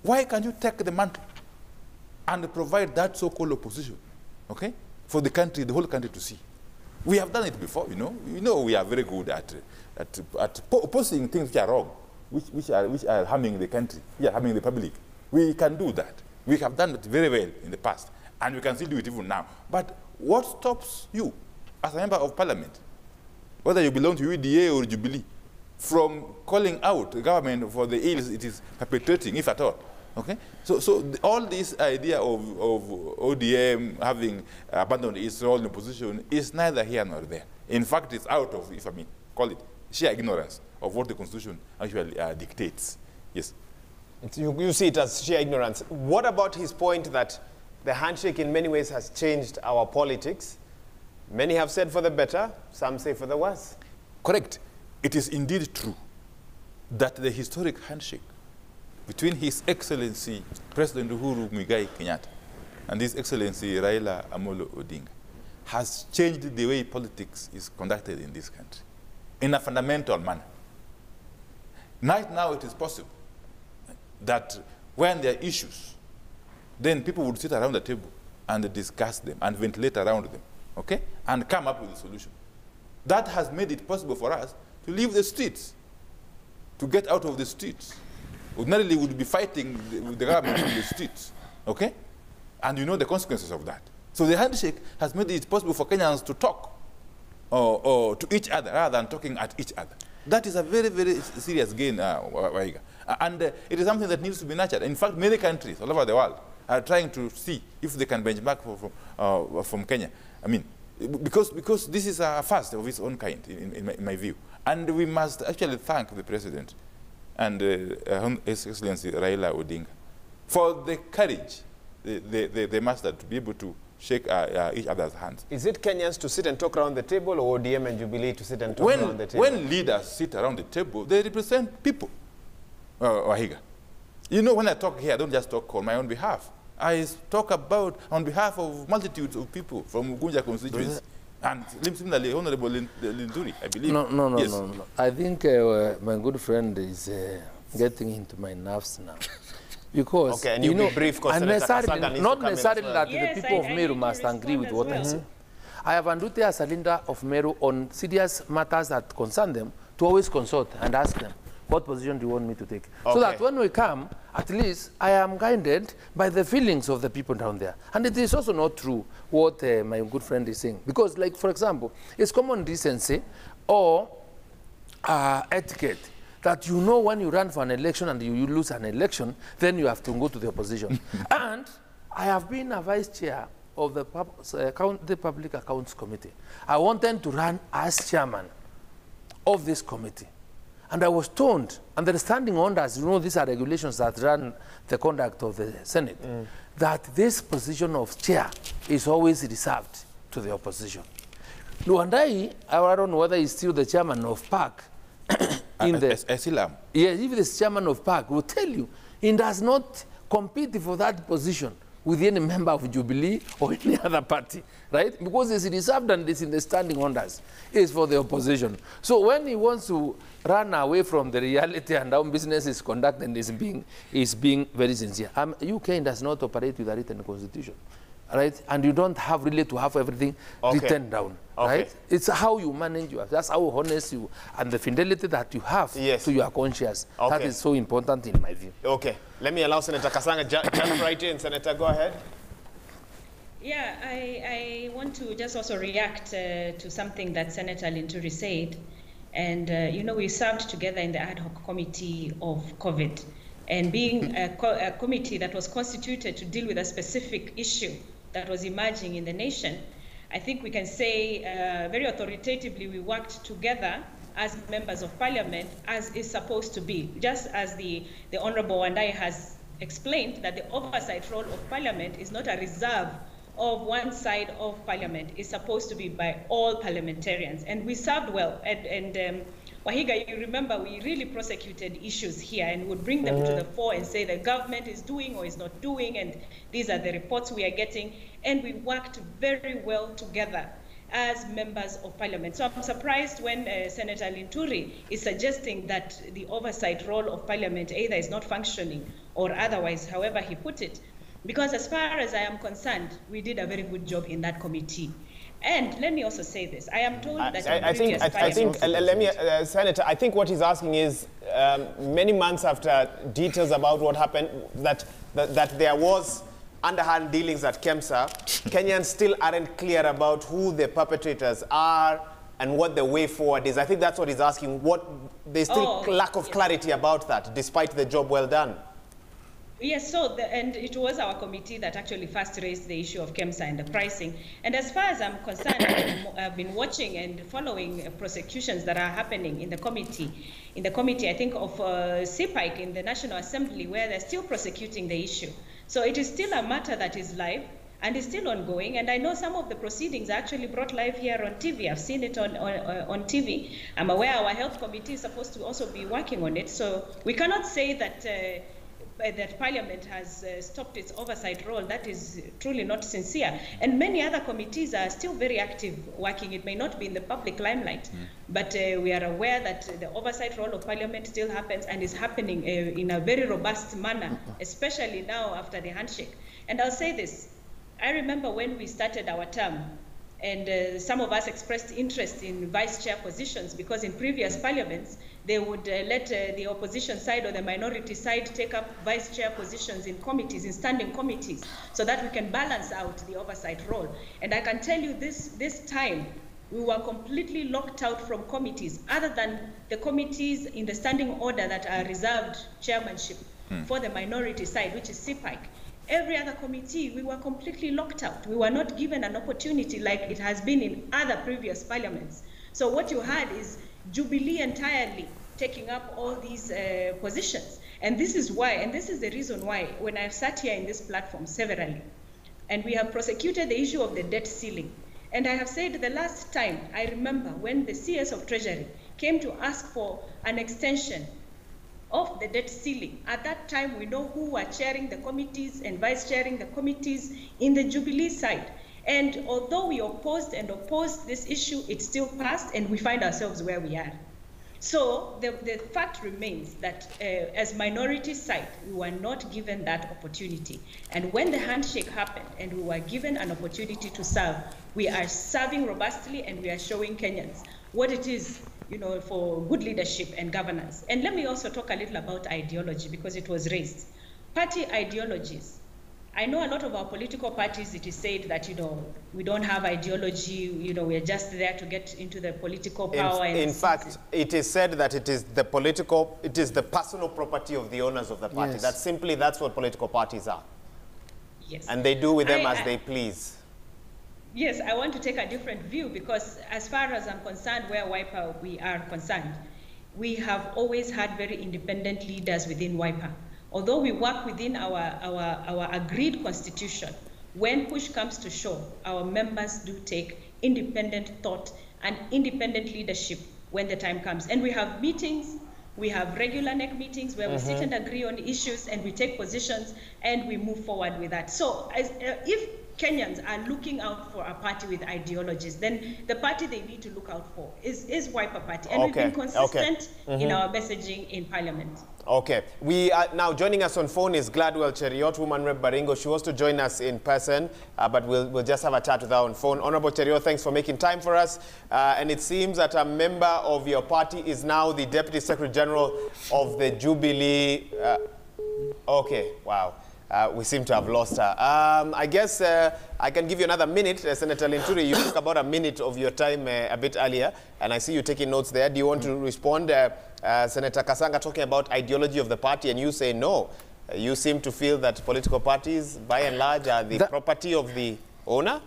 why can't you take the mantle and provide that so-called opposition, okay, for the country, the whole country to see? We have done it before, you know. You know we are very good at opposing things which are wrong, which are harming the country, which are harming the public. We can do that. We have done it very well in the past, and we can still do it even now. But what stops you, as a member of Parliament, whether you belong to UDA or Jubilee, from calling out the government for the ills it is perpetrating, if at all? Okay? So all this idea of ODM having abandoned its role in opposition is neither here nor there. In fact, it's out of, if I may call it, sheer ignorance of what the Constitution actually dictates. Yes.
You see it as sheer ignorance. What about his point that the handshake in many ways has changed our politics? Many have said for the better, some say for the worse.
Correct. It is indeed true that the historic handshake between His Excellency President Uhuru Muigai Kenyatta and His Excellency Raila Amolo Odinga has changed the way politics is conducted in this country in a fundamental manner. Right now it is possible that when there are issues, then people would sit around the table and discuss them and ventilate around them, okay, and come up with a solution. That has made it possible for us to leave the streets, to get out of the streets. Ordinarily, we would be fighting with the government in the streets, okay? And you know the consequences of that. So the handshake has made it possible for Kenyans to talk or to each other rather than talking at each other. That is a very, very serious gain, Waiga. And it is something that needs to be nurtured. In fact, many countries all over the world are trying to see if they can benchmark from Kenya. I mean, because this is a first of its own kind, in my view. And we must actually thank the President and His Excellency Raila Odinga for the courage they mustered to be able to shake each other's hands.
Is it Kenyans to sit and talk around the table, or ODM and Jubilee to sit and talk around the table?
When leaders sit around the table, they represent people, Wahiga. You know, when I talk here, I don't just talk on my own behalf. I talk about on behalf of multitudes of people from Ugunja constituency. And similarly, Honorable Linturi, I believe.
No.
Yes.
No. I think my good friend is getting into my nerves now. Because,
okay, and you know, brief,
not necessarily that
yes,
the people of Meru must agree with what I say. I have a duty as a leader of Meru on serious matters that concern them to always consult and ask them, what position do you want me to take? Okay. So that when we come, at least I am guided by the feelings of the people down there. And it is also not true what my good friend is saying. Because, like, for example, it's common decency or etiquette that you know when you run for an election and you lose an election, then you have to go to the opposition. And I have been a vice chair of the Public Accounts Committee. I wanted to run as chairman of this committee. And I was told, and the standing orders, you know, these are regulations that run the conduct of the Senate, that this position of chair is always reserved to the opposition. Luandai, I don't know whether he's still the chairman of PAC. Yes, if the chairman of PAC will tell you, he does not compete for that position with any member of Jubilee or any other party, right? Because it's reserved and it's in the standing orders. It's for the opposition. So when he wants to run away from the reality and how business is conducted and is being very sincere. UK does not operate with a written constitution, right? And you don't have really to have everything written down, right? It's how you manage your, that's how honest you, and the fidelity that you have to your conscience. That is so important in my view.
Okay, let me allow Senator Kasanga jump right in. Senator, go ahead.
Yeah, I want to just also react to something that Senator Linturi said. And, you know, we served together in the ad hoc committee of COVID. And being a committee that was constituted to deal with a specific issue that was emerging in the nation, I think we can say very authoritatively we worked together as members of parliament as is supposed to be. Just as the Honorable Wandai has explained that the oversight role of parliament is not a reserve of one side of parliament, is supposed to be by all parliamentarians. And we served well. And Wahiga, you remember we really prosecuted issues here and would bring them to the fore and say the government is doing or is not doing, and these are the reports we are getting. And we worked very well together as members of parliament. So I'm surprised when Senator Linturi is suggesting that the oversight role of parliament either is not functioning or otherwise, however he put it. Because as far as I am concerned, we did a very good job in that committee. And let me also say this. I am told that
Senator, I think what he's asking is, many months after details about what happened, that there was underhand dealings at KEMSA, Kenyans still aren't clear about who the perpetrators are and what the way forward is. I think that's what he's asking. There's still lack of clarity about that, despite the job well done.
Yes, so and it was our committee that actually first raised the issue of KEMSA and the pricing. And as far as I'm concerned, I've been watching and following prosecutions that are happening in the committee. In the committee, I think of CPIC in the National Assembly, where they're still prosecuting the issue. So it is still a matter that is live and is still ongoing. And I know some of the proceedings are actually brought live here on TV. I've seen it on TV. I'm aware our health committee is supposed to also be working on it. So we cannot say that that Parliament has stopped its oversight role. That is truly not sincere. And many other committees are still very active working. It may not be in the public limelight, but we are aware that the oversight role of Parliament still happens and is happening in a very robust manner, especially now after the handshake. And I'll say this. I remember when we started our term, and some of us expressed interest in vice chair positions because in previous parliaments, they would let the opposition side or the minority side take up vice chair positions in committees, in standing committees, so that we can balance out the oversight role. And I can tell you this time, we were completely locked out from committees, other than the committees in the standing order that are reserved chairmanship for the minority side, which is CPIC. Every other committee, we were completely locked out. We were not given an opportunity like it has been in other previous parliaments. So what you had is Jubilee entirely taking up all these positions. And this is why, and this is the reason why, when I've sat here in this platform severally, and we have prosecuted the issue of the debt ceiling, and I have said the last time, I remember when the CS of Treasury came to ask for an extension of the debt ceiling. At that time, we know who were chairing the committees and vice chairing the committees in the Jubilee side. And although we opposed this issue, it still passed, and we find ourselves where we are. So the fact remains that as minority side, we were not given that opportunity. And when the handshake happened and we were given an opportunity to serve, we are serving robustly, and we are showing Kenyans what it is, you know, for good leadership and governance. And let me also talk a little about ideology, because it was raised. Party ideologies. I know a lot of our political parties, it is said that, you know, we don't have ideology, you know, we're just there to get into the political power.
In fact, it is said that it is the personal property of the owners of the party.
Yes.
That's what political parties are.
Yes.
And they do with them as they please.
Yes, I want to take a different view, because as far as I'm concerned, where WIPA we are concerned, we have always had very independent leaders within WIPA. Although we work within our agreed constitution, when push comes to shove, our members do take independent thought and independent leadership when the time comes. And we have meetings, we have regular NEC meetings where we sit and agree on issues, and we take positions, and we move forward with that. So if Kenyans are looking out for a party with ideologies, then the party they need to look out for is WIPA party. And we've been consistent in our messaging in Parliament. Okay.
We are now joining us on phone is Gladwell Cheriot, Woman Rep Baringo. She was to join us in person, but we'll just have a chat with her on phone. Honorable Cheriot, thanks for making time for us. And it seems that a member of your party is now the Deputy Secretary General of the Jubilee. Okay, wow. We seem to have lost her. I guess I can give you another minute. Senator Linturi, you took about a minute of your time a bit earlier, and I see you taking notes there. Do you want to respond? Senator Kasanga talking about ideology of the party, and you say no. You seem to feel that political parties, by and large, are the property of the owner?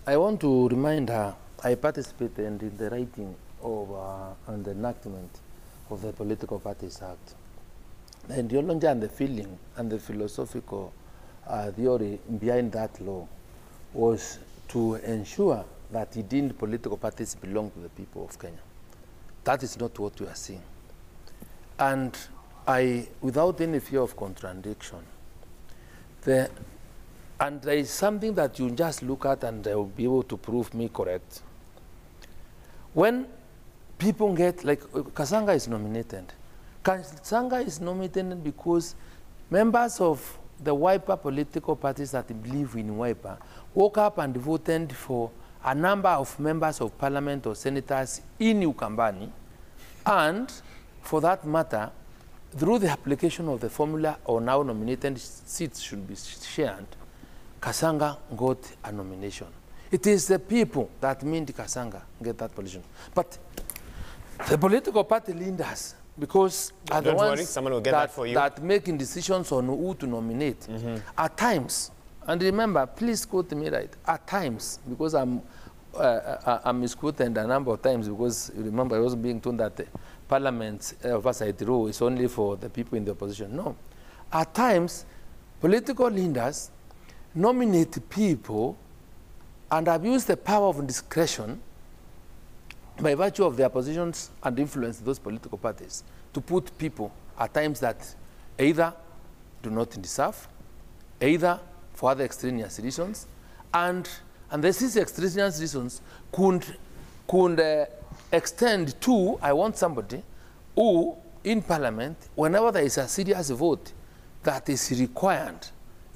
I want to remind her, I participated in the writing of and the enactment of the Political Parties Act. The ideology and the feeling and the philosophical theory behind that law was to ensure that indeed political parties belong to the people of Kenya. That is not what we are seeing. And without any fear of contradiction, and there is something that you just look at and they will be able to prove me correct. When people get, like Kasanga is nominated, Kasanga is nominated because members of the WIPA political parties that believe in WIPA woke up and voted for a number of members of parliament or senators in Ukambani, and for that matter, through the application of the formula or now nominated seats should be shared, Kasanga got a nomination. It is the people that mean Kasanga get that position. But the political party leaders, because are the ones that making decisions on who to nominate, at times, and remember, please quote me right, at times, because I'm misquoted a number of times, because remember I was being told that the Parliament's oversight rule is only for the people in the opposition. No. At times, political leaders nominate people and abuse the power of discretion by virtue of their positions and influence those political parties to put people at times that either do not deserve, either for other extraneous reasons, and these extraneous reasons could extend to, I want somebody who, in Parliament, whenever there is a serious vote that is required,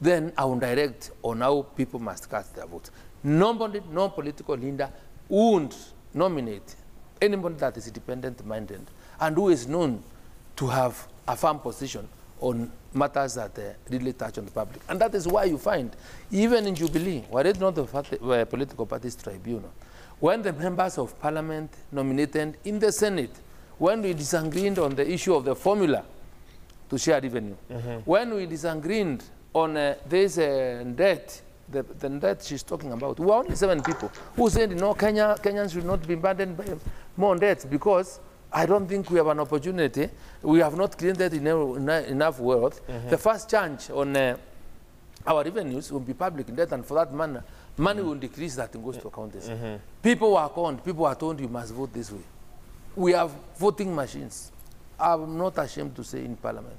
then I will direct on how people must cast their vote. Nobody, no political leader won't nominate anybody that is independent-minded and who is known to have a firm position on matters that really touch on the public. And that is why you find, even in Jubilee, where it's not the political parties tribunal, when the members of Parliament nominated in the Senate, when we disagreed on the issue of the formula to share revenue, when we disagreed on this debt, the debt she's talking about, we were only 7 people who said, no, Kenyans should not be burdened by more debts because I don't think we have an opportunity. We have not created enough wealth. The first change on our revenues will be public debt, and for that manner, money will decrease that and goes to counties. People were conned. People were told you must vote this way. We have voting machines. I'm not ashamed to say, in Parliament.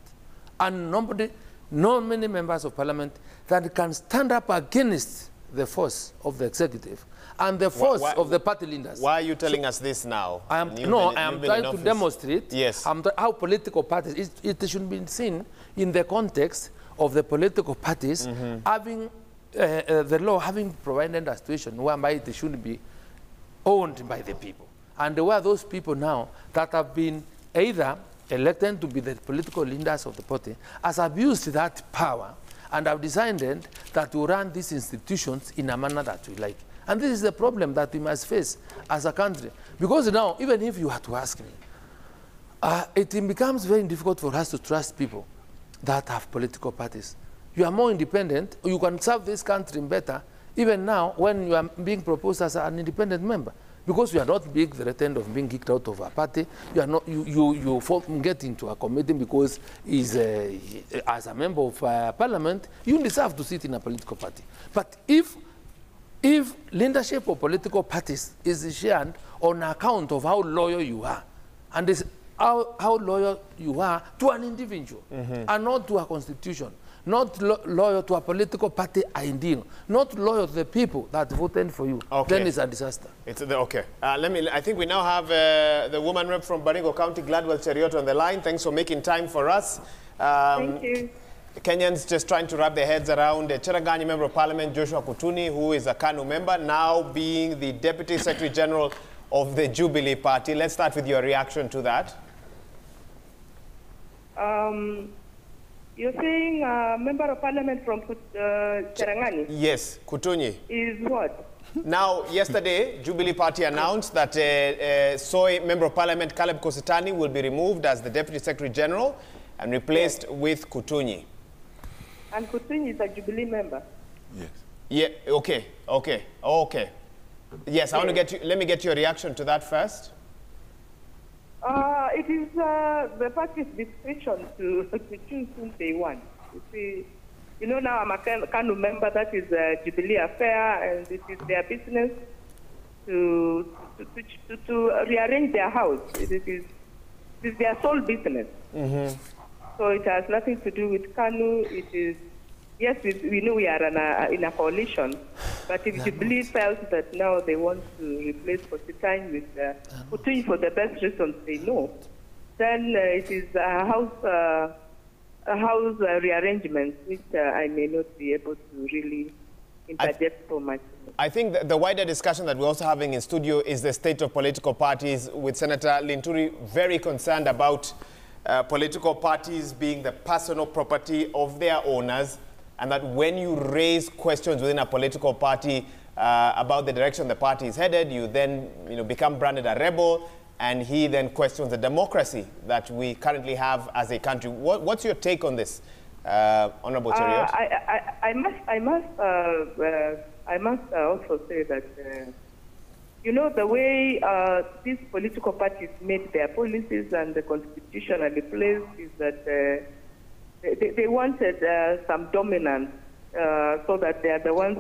And not many members of Parliament that can stand up against the force of the executive and the force of the party leaders.
Why are you telling us this now?
I am trying to demonstrate how political parties, it should be seen in the context of the political parties having the law having provided a situation whereby it should be owned by the people. And there were those people now that have been either elected to be the political leaders of the party, has abused that power and have decided that to run these institutions in a manner that we like. And this is the problem that we must face as a country. Because now, even if you had to ask me, it becomes very difficult for us to trust people that have political parties. You are more independent, or you can serve this country better, even now when you are being proposed as an independent member. Because you are not being threatened of being kicked out of a party, you are not, you get into a committee because as a member of Parliament, you deserve to sit in a political party. But if leadership of political parties is shared on account of how loyal you are, and this, how loyal you are to an individual, and not to a constitution, not loyal to a political party ideal, not loyal to the people that voted for you, then it's a disaster.
I think we now have the woman rep from Baringo County, Gladwell Cheriot, on the line. Thanks for making time for us.
Thank you.
Kenyans just trying to wrap their heads around Cherangani Member of Parliament Joshua Kutuni, who is a KANU member, now being the Deputy Secretary General of the Jubilee Party. Let's start with your reaction to that.
You're saying Member of Parliament from Cherangani?
Yes, Kutuni.
Is what?
Now, yesterday, Jubilee Party announced that Soy Member of Parliament Caleb Kositani will be removed as the Deputy Secretary General and replaced with Kutuni.
And Kutuni is a Jubilee member?
Yes.
Yeah, okay. Yes, I want to get you, let me get your reaction to that first.
It is the party's discretion to choose whom they want. You see, you know, now I'm a KANU member, that is a Jubilee affair, and it is their business to rearrange their house. It is their sole business. So it has nothing to do with KANU. It is, yes, we know we are in a coalition, but if Jubilee felt that now they want to replace Kositani with Kutuni for the best reasons they know, then it is a house rearrangement, which I may not be able to really interject so much.
I think the wider discussion that we're also having in studio is the state of political parties, with Senator Linturi very concerned about political parties being the personal property of their owners, and that when you raise questions within a political party about the direction the party is headed, you then become branded a rebel, and he then questions the democracy that we currently have as a country. What's your take on this, Honorable Cheriot?
I must also say that, you know, the way these political parties made their policies and the constitutionally placed is that they wanted some dominance so that they are the ones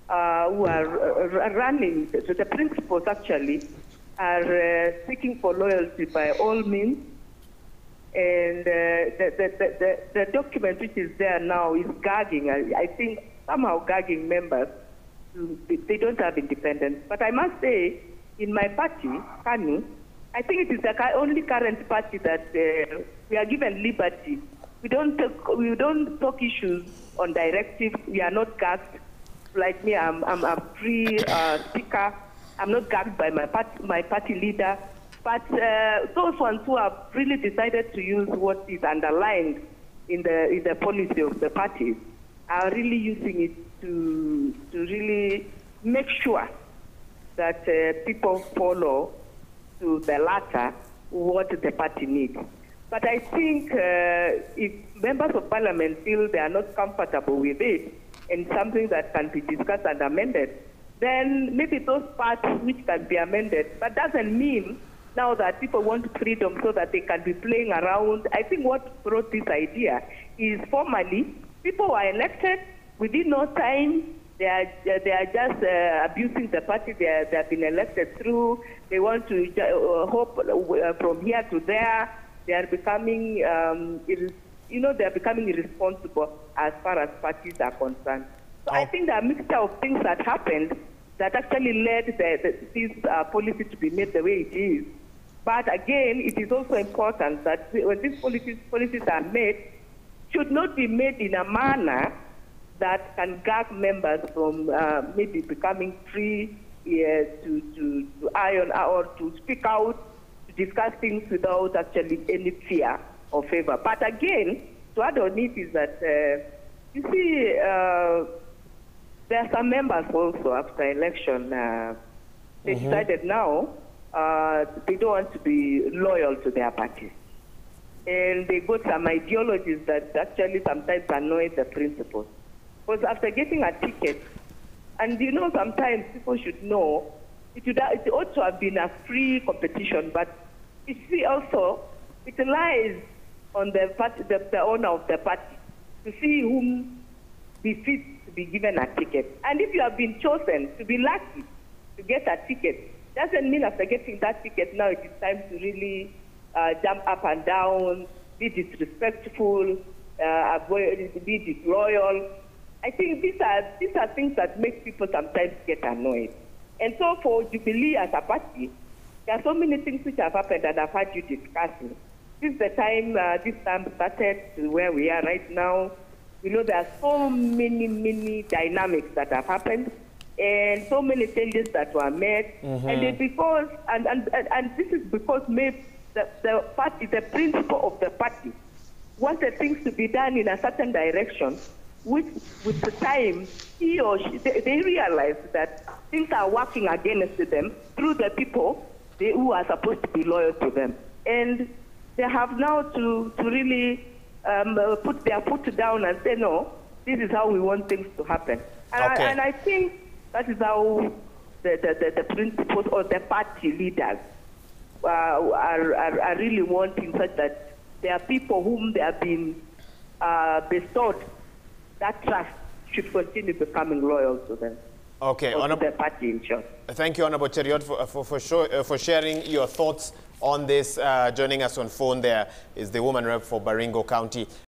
who are running. The principles actually are seeking for loyalty by all means. And the document which is there now is gagging, I think, somehow gagging members. They don't have independence. But I must say, in my party, KANU, I think it is the only current party that we are given liberty. We don't talk issues on directives. We are not gagged. Like me, I'm a free speaker. I'm not gagged by my party leader. But those ones who have really decided to use what is underlined in the policy of the party are really using it to really make sure that people follow to the latter what the party needs. But I think if members of parliament feel they are not comfortable with it and something that can be discussed and amended, then maybe those parts which can be amended, but doesn't mean now that people want freedom so that they can be playing around. I think what brought this idea is formally people are elected, within no time they are just abusing the party they have been elected through. They want to hope from here to there. they are becoming, they're becoming irresponsible as far as parties are concerned. So I think there are a mixture of things that happened that actually led this policy to be made the way it is. But again, it is also important that when these policies are made, should not be made in a manner that can gag members from maybe becoming free to iron or to speak out, to discuss things without actually any fear or favor. But again, to add on it is that, you see, there are some members also after election, they decided now they don't want to be loyal to their parties. And they got some ideologies that actually sometimes annoy the principles. Because after getting a ticket, and sometimes people should know, it ought to have been a free competition, but you see also, it lies on the party, the owner of the party, to see whom befits to be given a ticket. And if you have been chosen to be lucky to get a ticket, doesn't mean after getting that ticket now it is time to really jump up and down, be disrespectful, be disloyal. I think these are things that make people sometimes get annoyed. And so for Jubilee as a party, there are so many things which have happened and I've heard you discussing. Since the time this term started to where we are right now, there are so many dynamics that have happened and so many changes that were made. And this is because maybe the party, the principle of the party, wanted things to be done in a certain direction, which with the time, he or she, they realized that things are working against them through the people who are supposed to be loyal to them. And they have now to really put their foot down and say, no, this is how we want things to happen. And I think that is how the principals or the party leaders are really wanting, such that there are people whom they have been bestowed that trust should continue becoming loyal to them.
Okay,
to the party in short.
Thank you, Honorable Cheriot, for sharing your thoughts on this. Joining us on phone there is the woman rep for Baringo County.